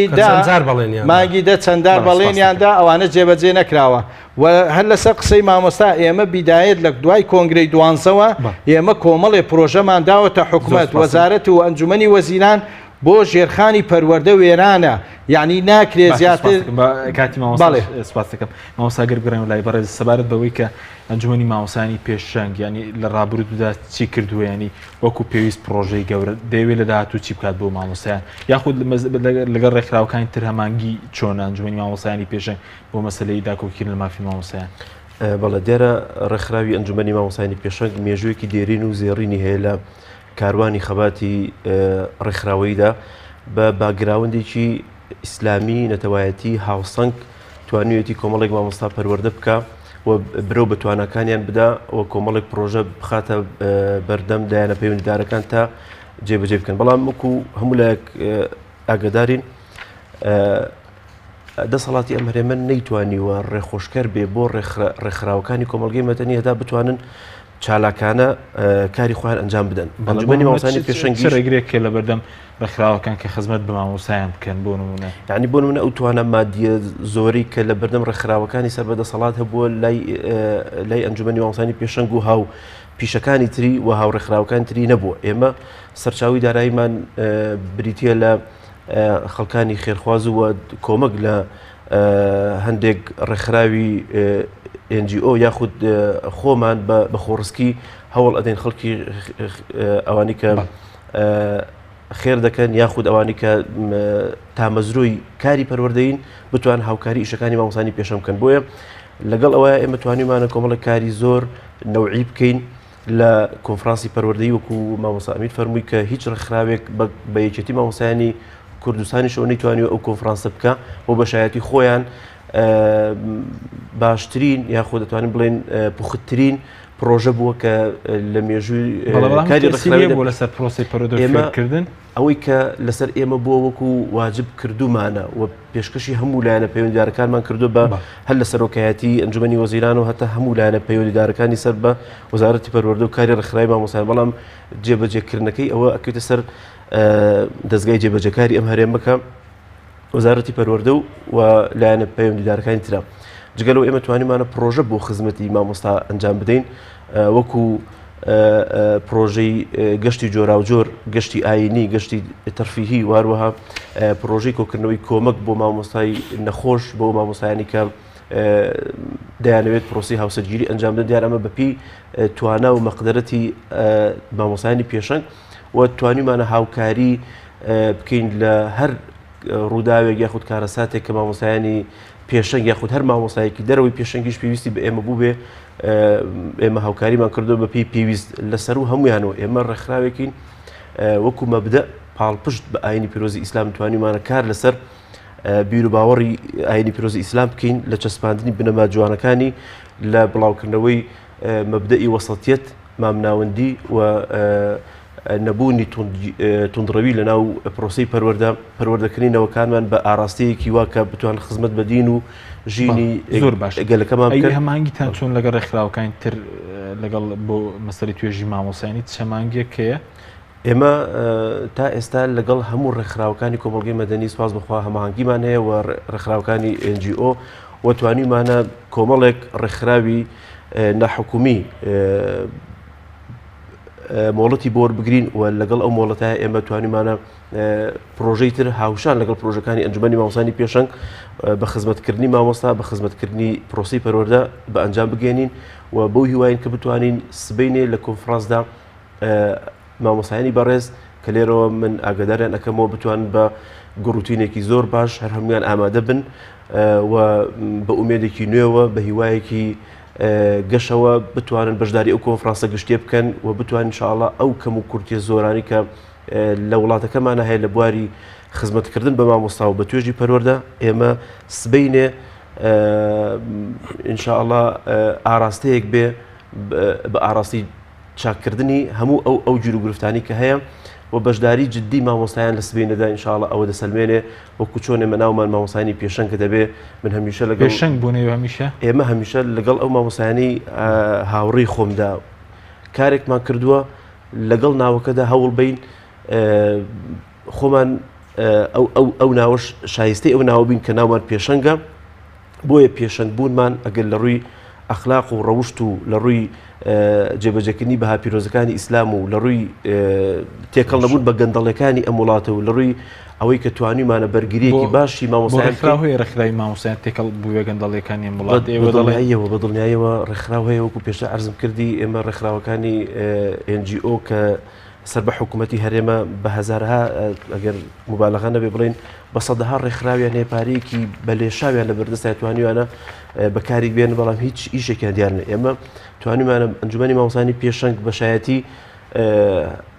مانگی دە چەنددار بەڵێنیاندا ئەوانە جێبەجێ نەکراوە و هەر لەسەر قسەی مامۆستا ئێمە بیدایەت لە دوای کۆنگرەی دوانزەوە ئێمە کۆمەڵێ پرۆژەمان داوەتە حکوومەت وەزارەت و ئەنجومەنی وەزیران بۆ ژێرخانی پەروەردە وێرانە یعنی ناکرێت زیاتر کاتی سپاس دەکەم مامۆستاگەر بگەڕێن لای بەڕێز سەبارەت بەوەی کە ئەنجومەنی مامۆسانی پێشەنگ ینی لە ڕابردوودا چی کردووە ینی وەکو پێویست پرۆژەی گەورە دەیەوێت لە داهاتوو چی بکات بۆ مامۆستایان یاخود لەگەڵ ڕێکخراوەکانی تر هەمانگی چۆن ئەنجومەنی مامۆسایانی پێشەنگ بۆ مەسلەی داکۆکردن لە مافی مامۆسایان بەڵێ دیارە ڕێکخراوی ئەنجومەنی مامۆسایانی پێشەنگ مێژوویەکی دێرین و زێڕینی هەیە لە کاروانی خەباتی ڕێکخراوەیدا بە باگراوندێکی ئیسلامی نەتەوایەتی هاوسەنگ توانوێتی کۆمەڵێک مامۆستا پەروەردە بکە و برەو بە توانەکانیان بدا و کۆمەڵێک پرۆژە بخاتە بەردەم دایانە پەیوەندیدارەکان تا جێبەجێ بکەن بەڵام وەکو هەموو لایەک ئاگدارین دەسەڵاتی ئەم هەرێمە نەیتوانیوە ڕێخۆشکەر بێ بۆ ڕێکخراوەکانی کۆمەلگەی مەدەنی هەدا بتوانن چالاکانە کاری خۆیان ئەنجام بدەن ئەنجومەنی مامۆسایانی پێشەنگی ڕێگرێک لە بەردەم ڕێکخراوەکان کە خزمەت بە مامۆسایان بکەن بۆ نمونە یعنی بۆ نمونە ئەو توانە مادیە زۆری کە لە بەردەم ڕێکخراوەکانی سەربەدەسەڵات هەبووە لای ئەنجومەنی مامۆسایانی پێشەنگ و هاو پیشەکانی تری و هاو ڕێکخراوەکانی تری نەبووە ئێمە سەرچاوی داراییمان بریتە لە خەڵکانی خێرخواز و کۆمەک لە هەندێک ڕێکخراوی NGO یاخود خۆمان بە خۆڕسکی هەوڵ ئەدەین خەڵکی ئەوانی کە خێر دەکەن یاخود ئەوانی کە تامەزروی کاری پەروەردەین بتوان هاوکاری ئیشەکانی مامۆسانی پێشەم بکەن بۆیە لەگەڵ ئەوە ئێمە توانیمانە کۆمەڵە کاری زۆر نەوعی بکەین لە کۆنفرانسی پەروەردەی وەکو مامۆستا ئەمیر فەرمووی کە هیچ ڕێکخراوێک بە یەکێتی مامۆسایانی کوردستانی شەوە نەیتوانیوە ئەو کۆنفرانسە بکە بۆ بەشایەتی خۆیان باشترین یاخۆ دەتوانین بڵێن پوختترین پرۆژە بووە کە لە مێژووی کاری ڕخراوی بۆ لەسەر پرۆسی پەروەردەکردن ئەوەی کە لەسەر ئێمە بووە وەکو واجب کردومانە و پێشکەشی هەموو لایەنە پەیوەندیدارەکانمان کردو بە هەر لە سەرۆکایەتی ئەنجومەنی وەزیران و هەتا هەموو لایەنە پەیوەندیدارەکانی سەر بە وەزارەتی پەروەردە و کاری ڕخراوی مامۆستایان بەڵام جێبەجێکردنەکەی ئەوە ئەکەوێتە سەر دەستگای جێبەجێکاری ئەم هەرێمەکە وەزارەتی پەروەردە و لایەنە پەیوەندیدارەکانی ترا جگەلەوە ئێمە توانیمانە پرۆژە بۆ خزمەتی مامۆستا ئەنجام بدەین وەکو پرۆژەی گەشتی جۆراوجۆر گەشتی ئاینی گەشتی تەرفیهی واروەها پرۆژەی کۆکردنەوەی کۆمەک بۆ مامۆستای نەخۆش بۆ مامۆستایانی کە دەیانەوێت پرۆسی هاوسەرگیری ئەنجام بدەن دیار ئەمە بەپی توانا و مەقدرەتی مامۆستایانی پێشەنگ و توانیمانە هاوکاری بکەین لە هەر ڕووداوێک یاخود کارەساتێک کە مامۆستایانی پێشەنگ یاخود هەر مامۆستایەکی دەرەوەی پێشەنگیش پێویستی بە ئێمە بوو بێ ئێمە هاوکاریمان کردو بە پێی پێویست لەسەر و هەمویانەوە ئێمە ڕێکخراوێکین وەکو مەبدە پاڵپشت بە ئاینی پیرۆزی ئیسلام توانیمانە کار لەسەر بیر و باوەڕی ئاینی پیرۆزی ئیسلام بکەین لە چەسپاندنی بنەما جوانەکانی لە بڵاوکردنەوەی مەبدەئی وەسەڵتیەت مامناوەندی و نەبوونی توندڕەوی لە ناو پرۆسی پەروەردەکردنەوەکانمان بە ئاراستەیەکی وا کە بتوان خزمەت بەدین و ژینی زۆر باش گەلەکەمان هەمانگیتان چۆن لەگەڵ ڕێکخراوەکانی تر لەگەڵ بۆ مەسەری توێژی مامۆسایانی چەمانگێکەیە ئێمە تا ئێستا لەگەڵ هەموو ڕێکخراوەکانی کۆمەڵگەی مەدەنی سواز بخوا هەماهەنگیمان هەیە و ڕێکخراوەکانی NGO و توانیمانە کۆمەڵێک ڕێکخراوی ناحکومی مۆڵەتی بۆ بگرین و لەگەڵ ئەو مۆڵەتە ئێمە توانیمانە پرۆژەی تر هاوشان لەگەڵ پرۆژەکانی ئەنجومەنی مامۆستایانی پێشەنگ بە خزمەتکردنی مامۆستا بە خزمەتکردنی پرۆسی پەروەردە بە ئەنجام بگەێنین و بەو هیواین کە بتوانین سبەینێ لە کۆنفرانسدا مامۆستایانی بەڕێز کە لێرەوە من ئاگاداریان ئەەکەمەوە بتوانن بە گوڕوتینێکی زۆر باش هەر هەمویان ئامادە بن و بە ئومێدێکی نوێەوە بە هیوایەکی گەشەوە بتوانن بەشداری ئەو کۆنفرانسە گشتێ بکەن و بتوانین انشاءالله ئەو کەم و کورتیە زۆرانی کە لە وڵاتەکەمانە هەیە لە بواری خزمەتکردن بە مامۆستا و بە توێژی پەروەردە ئێمە سبەینێ انشاءالله ئاراستەیەک بێ بە ئاراستی چاککردنی هەموو ئەو گیر و گرفتانی کە هەیە و بەشداری جددی مامۆستایان لە سبەینەدا انشاءالله ئەوە دەسەلمێنێ وەکو چۆن ئێمە ناومان مامۆستایانی پێشەنگ کە دەبێ من هەمیشە لەگەڵ پێشەنگ بوونەوە هەمیشە ئێمە هەمیشە لەگەڵ ئەو مامۆستایانی هاوڕێی خۆمدا کارێکمان کردووە لەگەڵ ناوەکەدا هەوڵ بین خۆمان ئەو ناوەش شایستەی ئەو ناوە بین کە ناومان پێشەنگە بۆیە پێشەنگ بوونمان ئەگەر لە ڕووی ئەخلاق و ڕەوشت و لە ڕووی جێبەجێکردنی بەها پیرۆزەکانی ئیسلام و لە ڕووی تێکەڵ نەبوون بە گەندەڵەکانی ئەم وڵاتە و لە ڕووی ئەوەی کە توانیمانە بەرگریەکی باشی مامۆستاهۆی ڕێکخراوی مامۆستایان تێکەڵ بووە گەندەڵەکانی ئەم وڵات ئێوە بە دڵنیاییەوە ڕێکخراو هەیە وەکو پێشتر عەرزم کردی ئێمە ڕێکخراوەکانی NGO کە سەر بە حکوومەتی هەرێمە بە هەزارها ئەگەر مبالغە نەبێ بڵێن بە سەدەها ڕێکخراویان هێپارەیەکی بە لێشاویان لە بەردەستای توانیوانە بەکاری بێن بەڵام هیچ ئیشێکیان دیار نێ ئێمە توانیمانە ئەنجومەنی مامۆستایانی پێشەنگ بەشایەتی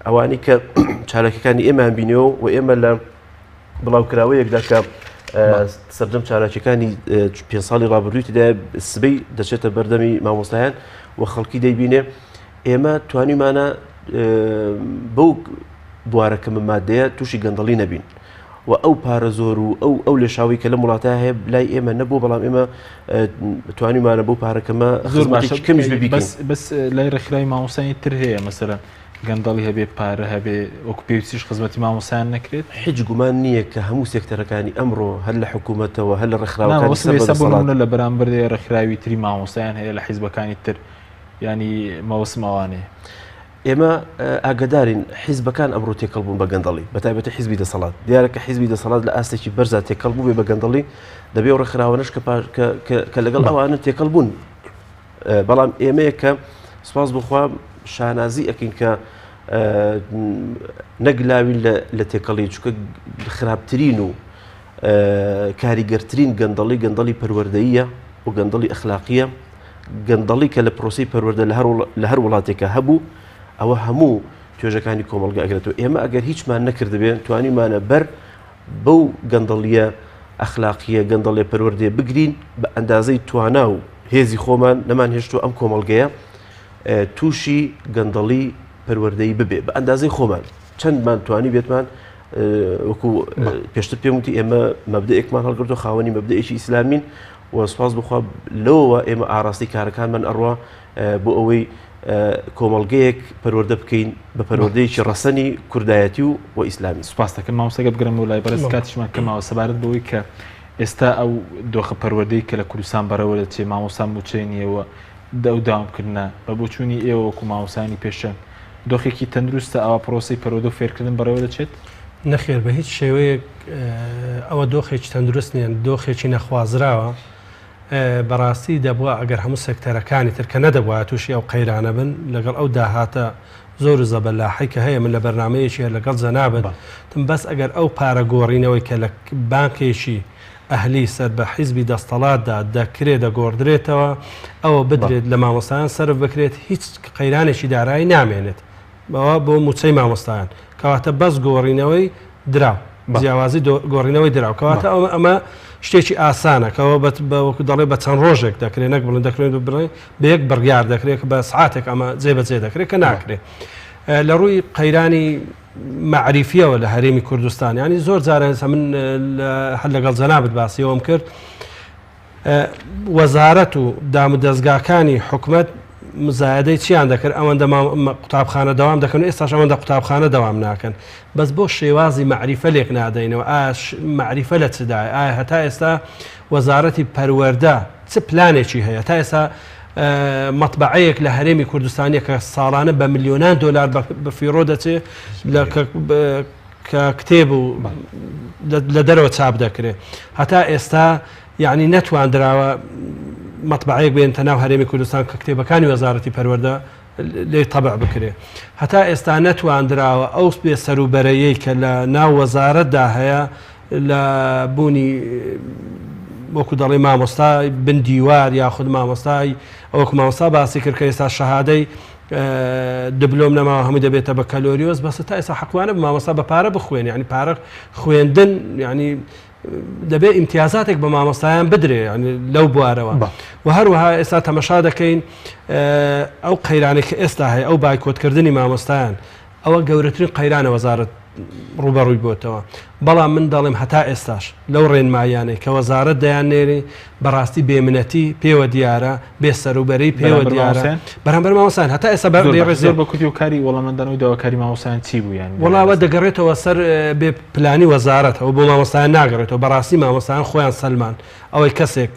ئەوانی کە چالاکیەکانی ئێمان بینەوە و ئێمە لە بڵاوکراوەیەکدا کە سەرجەم چالاکیەکانی 5 ساڵی ڕابردوویدا سبەی دەچێتە بەردەمی مامۆستایان و خەڵکی دەیبینێ ئێمە توانیمانە بەو بوارەکەمە مادەیە تووشی گەندەڵی نەبین و ئەو پارە زۆر و ئەو لێشاوی کە لە وڵاتە هەیە لای ئێمە نەبوو بەڵام ئێمە توانیمانە بەو پارەکەمە زۆر باشە کەمیش ببیکەین بەس لای ڕێکخراوی مامۆستایانی تر هەیە مەسەلەن گەندەڵی هەبێ پارە هەبێ وەکو پێویستیش خزمەتی مامۆستایان نەکرێت هیچ گومان نییە کە هەموو سێکتەرەکانی ئەمڕۆ هەر لە حکوومەتەوە هەر لە ڕێکخراوەکانی لە بەرامبەر ڕێکخراوی تری مامۆستایان هەیە لە حیزبەکانی تر ینی مەوەسمەوانەیە ئێمە ئاگدارین حیزبەکان ئەمڕۆ تێکەڵ بوون بە گەندەڵی بەتایبەتی حیزبی دەسەڵات دیارە کە حیزبی دەسەڵات لە ئاستێکی بەرزا تێکەڵ بوو بێ بە گەندەڵی دەبێ و ڕێکخراوانش کە لەگەڵ ئەوانە تێکەڵ بوون بەڵام ئێمەیە کە سوپاس بخوا شانازی ئەکەین کە نەگلاوین لە تێکەڵی چکە خراپترین و کاریگەرترین گەندەڵی پەروەردەییە و گەندەڵی ئەخلاقیە گەندەڵی کە لە پرۆسی پەروەردە لە هەر وڵاتێکە هەبوو ئەوە هەموو توێژەکانی کۆمەڵگە ئەگرێتەوە ئێمە ئەگەر هیچمان نەکردبێن توانیمانە بەر بەو گەندەڵیە ئەخلاقیە گەندەڵێ پەروەردەیە بگرین بە ئەندازەی توانا و هێزی خۆمان نەمان هێشتو ئەم کۆمەڵگەیە تووشی گەندەڵی پەروەردەی ببێ بە ئەندازەی خۆمان چەندمان توانی بێتمان وەکو پێشتر پێم وتی ئێمە مەبدەیەکمان هەڵگرتو خاوەنی مەبدەیەکی ئیسلامین و سوپاس بخوا لەوەوە ئێمە ئاراستی کارەکانمان ئەڕوا بۆ ئەوەی کۆمەڵگەیەک پەروەردە بکەین بە پەروەردەیەکی ڕەسەنی کوردایەتی و ئیسلامی. سوپاس دەکەم مامۆستاگە بگرم و لای بەرز کاتیشمان کەماوە سەبارەت بەوەی کە ئێستا ئەو دۆخە پەروەردەی کە لە کوردستان بەرەوە دەچێت مامۆستان بچێنیەوە داوامکردنە بە بۆچوونی ئێوە وەکو مامۆستانی پێشەنگ دۆخێکی تەندروستە ئەوە پرۆسی پەروەردە و فێرکردن بەرەوە دەچێت؟ نەخێر بە هیچ شێوەیەک ئەوە دۆخێکی تەندروست نیە دۆخێکی نەخوازراوە بەڕاستی دەبووە ئەگەر هەموو سێکتەرەکانی تر کە نەدەبووە تووشی ئەو قەیرانە بن لەگەڵ ئەو داهاتە زۆر زەبەلاحی کە هەیە من لە بەرنامەیەکی لەگەڵ جەنابەت بەس ئەگەر ئەو پارە گۆڕینەوەی کە لە بانکێکی ئەهلی سەر بە حیزبی دەستەڵاتدا دەکرێت دەگۆڕدرێتەوە ئەوە بدرێت لە مامۆستایان سەرف بکرێت هیچ قەیرانێکی دارایی نامێنێت بەوە بۆ موچەی مامۆستایان کەواتە بەس گۆڕینەوەی دراو جیاوازی گۆڕینەوەی دراو کەواتە ئەمە شتێکی ئاسانە کەەوە وەکو دەڵێ بە چەند ڕۆژێک دەکرێت نەک بڵێن دەکرێت بڵێ بە یەک بڕیار دەکرێت بە سعاتێک ئەمە جێبەجێ دەکرێت کە ناکرێت لە ڕووی قەیرانی معریفیەوە لە هەرێمی کوردستان ینی زۆر جارە من هەر لەگەڵ جەنابەت باسیەوەم کرد وەزارەت و دام و دەستگاکانی حکومەت مزایدەی چیان دەکرد ئەوەندە قوتابخانە دەوام دەکەن و ئێستاش ئەوەندە قوتابخانە دەوام ناکەن بەس بۆ شێوازی معریفە لێک نادەینەوە معریفە لە چدای ئایا هەتا ئێستا وەزارەتی پەروەردە چ پلانێکی هەیە تا ئێستا مەطبعەیەک لە هەرێمی کوردستانیە کە ساڵانە بە ملیۆنان دۆلار بەفیڕۆ دەچێت کە کتێب و لە دەرەوە چاپ دەکرێت هەتا ئێستا یعنی نەتواندراوە مەطبعەیەک بێن تەناو هەرێمی کوردستان کە کتێبەکانی وەزارەتی پەروەردە لێ تەبع بکرێ هەتا ئێستا نەتواندراوە ئەو بێ سەروبەرەیەی کە لە ناو وەزارەتدا هەیە لە بوونی وەکو دەڵێ مامۆستای بندیوار یاخود مامۆستای ئەوەکو مامۆستا باسی کرد کە ئێستا شەهادەی دبلۆم نەماوە هەموو دەبێتە بە کەلۆریۆز بەس تا ئێستا حەقوانە بە مامۆستا بە پارە بخوێن ینی پارە خوێندن ینی دەبێت ئیمتیازاتێک بە مامۆستایان بدرێ لەو بوارەوە و هەروەها ئێستا تەمەشا دەکەین ئەو قەیرانێک کە ئێستا هەیە ئەو بایکۆتکردنی مامۆستایان ئەوە گەورەترین قەیرانە وەزارەت ڕوبەڕووی بۆتەوە بەڵام من دەڵێم هەتا ئێستاش لەو ڕێنمایانەی کە وەزارەت دەیان نێری بەڕاستی بێمنەتی پێوە دیارە بێ سەروبەری پێوە دیارە بەرامبەر مامۆستایان هەتا ئێستا زۆر بە کوتی و کاری وەڵامەندانەوەی داواکاری مامۆستایان چی بوو یانی وەڵاوە دەگەڕێتەوە سەر بێ پلانی وەزارەتەوە بۆ مامۆستایان ناگەڕێتەوە بەڕاستی مامۆستایان خۆیان سەلمان ئەوەی کەسێک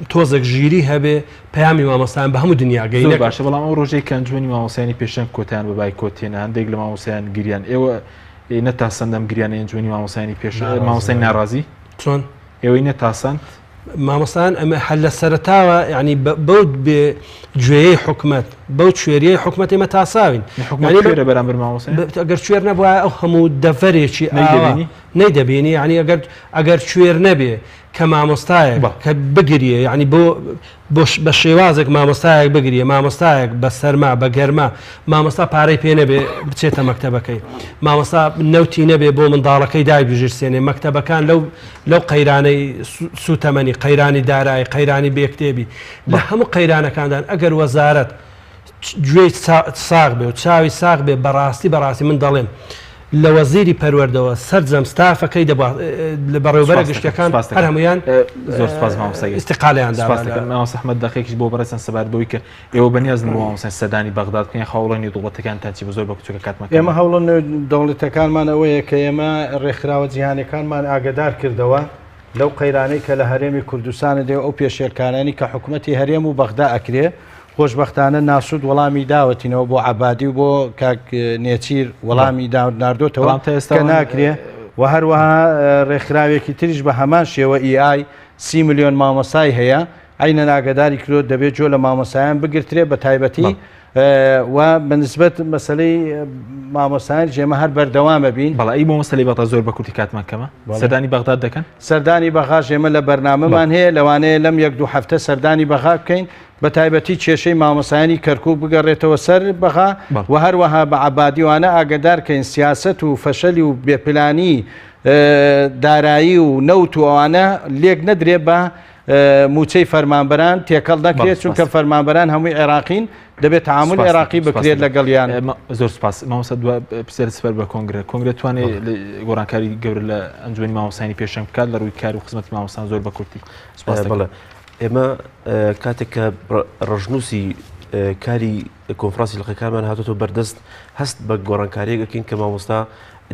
تۆزێک ژیری هەبێ پەیامی مامۆستایان بە هەموو دنیا گەینە باشە بەڵام ئەو ڕۆژەی کە ئەنجومەنی مامۆستایانی پێشەنگ کۆتیان بە بایکۆتێنە هەندێک لە مامۆستایان گریان ئێوە نەتاسەندەم گریانە ئەنجومەنی مامۆستایانی پێشەنگ مامۆستای ناڕازی چۆن ئێوەی نەتاسەند مامۆستایان ئەمە هەل لە سەرتاوە ینی بەو بێ گوێیەی حکومەت بەو کوێریەی حکومەت ئێمە تاساوین بەرامبەر مامۆستای ئەگەر کوێر نەبووە ئەو هەموو دەڤەرێکی نەیدەبینی ینی ئەگەر کوێر نەبێ کە مامۆستایەک کە بگریە ینی بە شێوازێک مامۆستایەک بگریە مامۆستایەک بە سەرما بە گەرما مامۆستا پارەی پێ نەبێ بچێتە مەکتەبەکەی مامۆستا نەوتی نەبێ بۆ منداڵەکەی دایبژێرسێنێ مەکتەبەکان لەو قەیرانەی سوتەمەنی قەیرانی دارایی قەیرانی بێکتێبی لە هەموو قەیرانەکاندان ئەگەر وەزارەت گوێی ساغ بێ و چاوی ساغ بێ بەڕاستی من دەڵێم لە وەزیری پەروەردەوە سەرجەم ستافەکەی دەبات لە بەڕێوەبەرە گشتەکان هەر هەمویان زۆر سپاس مامۆستای ئیستیقالیان مامۆستا ئەحمەد دەقێکیش بۆ بەڕێستان سەبارەت بەوەی کە ئێوە بەنیازن بۆ مامۆستای سەردانی بەغداد بکەین هەوڵێنی دەوڵەتەکانتان چی بە زۆر بە کوچەکە کاتمان ئێمە هەوڵن دەوڵەتەکانمان ئەوەیە کە ئێمە ڕێکخراوە جیهانیەکانمان ئاگدار کردەوە لەو قەیرانەی کە لە هەرێمی کوردستانە دێ ئەو پێشێرکانانی کە حکوومەتی هەرێم و بەغدا ئەکرێ خۆشببختانە ناسوود وەڵامی داوەتینەوە بۆ عبادی و بۆ کاک نێچیر وەڵامی ناردۆتەوە کە ناکرێ و هەروەها ڕێکخراوێکی تریش بە هەمان شێوە ئای 30 ملیۆن مامۆسای هەیە عینە ناگەداری کرۆ دەبێت جۆ لە مامۆسایان بگرترێ بە تایبەتی و بەنسبەت مەسلەی مامۆسایان ژێمە هەر بەردەوامە بین بەڵ ئەی بۆ مەسلەی بەتا زۆر بە کورتی کاتمان کەمە سەردانی بەغداد دەکەن سەردانی بەغا ژێمە لە بەرنامەمان هەیە لەوانەیە لەم 1-2 هەفتە سەردانی بەغا بکەین بە تایبەتی کێشەی مامۆسایانی کەرکووک بگەڕێتەوە سەر بەغا و هەروەها بە عبادیوانە ئاگدار کەین سیاست و فەشەلی و بێپلانی دارایی و نەوت و ئەوانە لێک نەدرێ بە موچەی فەرمانبەران تێکەڵ نەکرێت چونکە فەرمانبەران هەمووی عێراقین دەبێت تعامل عێراقی بکرێت لەگەڵیان. زۆر سپاس مامۆستا دووە پرسیار سپەر بە کۆنگرە توانێت گۆڕانکاری گەورە لە ئەنجومەنی مامۆسایانی پێشەنگ بکات لە ڕووی کار و خزمەتی مامۆستان زۆر بە کورتی. بەڵێ ئێمە کاتێک کە ڕژنووسی کاری کۆنفرانسی لەقەکانمان هاتوۆ بەردەست هەست بە گۆڕانکاریەکەکەین کە مامۆستا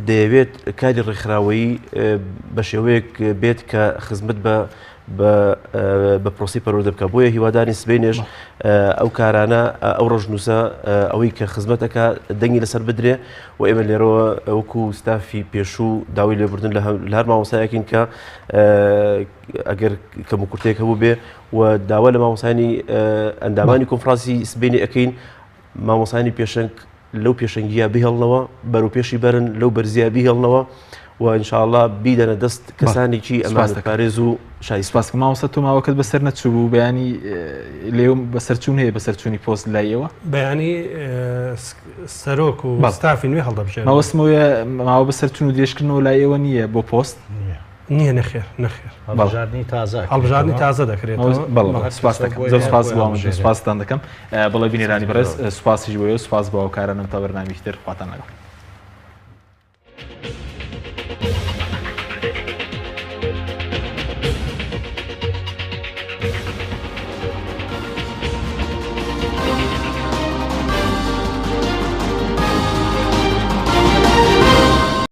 دەیەوێت کاری ڕێکخراوەیی بە شێوەیەک بێت کە خزمەت بە پرۆسی پەروەردە بکە بۆیە هیواداری سبەینێش ئەو کارانە ئەو ڕژنووسە ئەوەی کە خزمەتەکە دەنگی لەسەر بدرێ و ئێمە لێرەوە وەکو ستافی پێشوو داوای لێبوردن لە هەر مامۆسایەکین کە ئەگەر کەم و کورتێک هەبوو بێ و داوا لە مامۆسایانی ئەندامانی کۆنفرانسی سبەینی ئەەکەین مامۆسایانی پێشەنگ لەو پێشەنگیە بهێڵنەوە بەروپێشی بەرن لەو بەرزیە بهێڵنەوە و ئینشاءڵڵا بیدەنە دەست کەسانێکی ئەمانە پارێز و شای سپاس مامۆستا تۆ ماوەکەت بەسەر نەچوو بوو بەیانی لێو بەسەرچوون هەیە بەسەرچوونی پۆست لایەوە بەیانی سەرۆک و ستافی نوێ هەڵدەبژێت ماوەستمەوە ماوە بەسەرچوون و دێشکردنەوە لایەوە نییە بۆ پۆست نییە نەخێر نەخێر هەڵبژاردننی تازە هەڵبژاردننی تازە دەکرێت سپاس دەکەم زۆر سپاس بۆ سپاستان دەکەم بەڵێ بینێرانی بەڕێز سوپاسیش بۆیە سپاس بۆ ئەو کارانم تا بەرنامێکی تر خواتان لەگەڵ.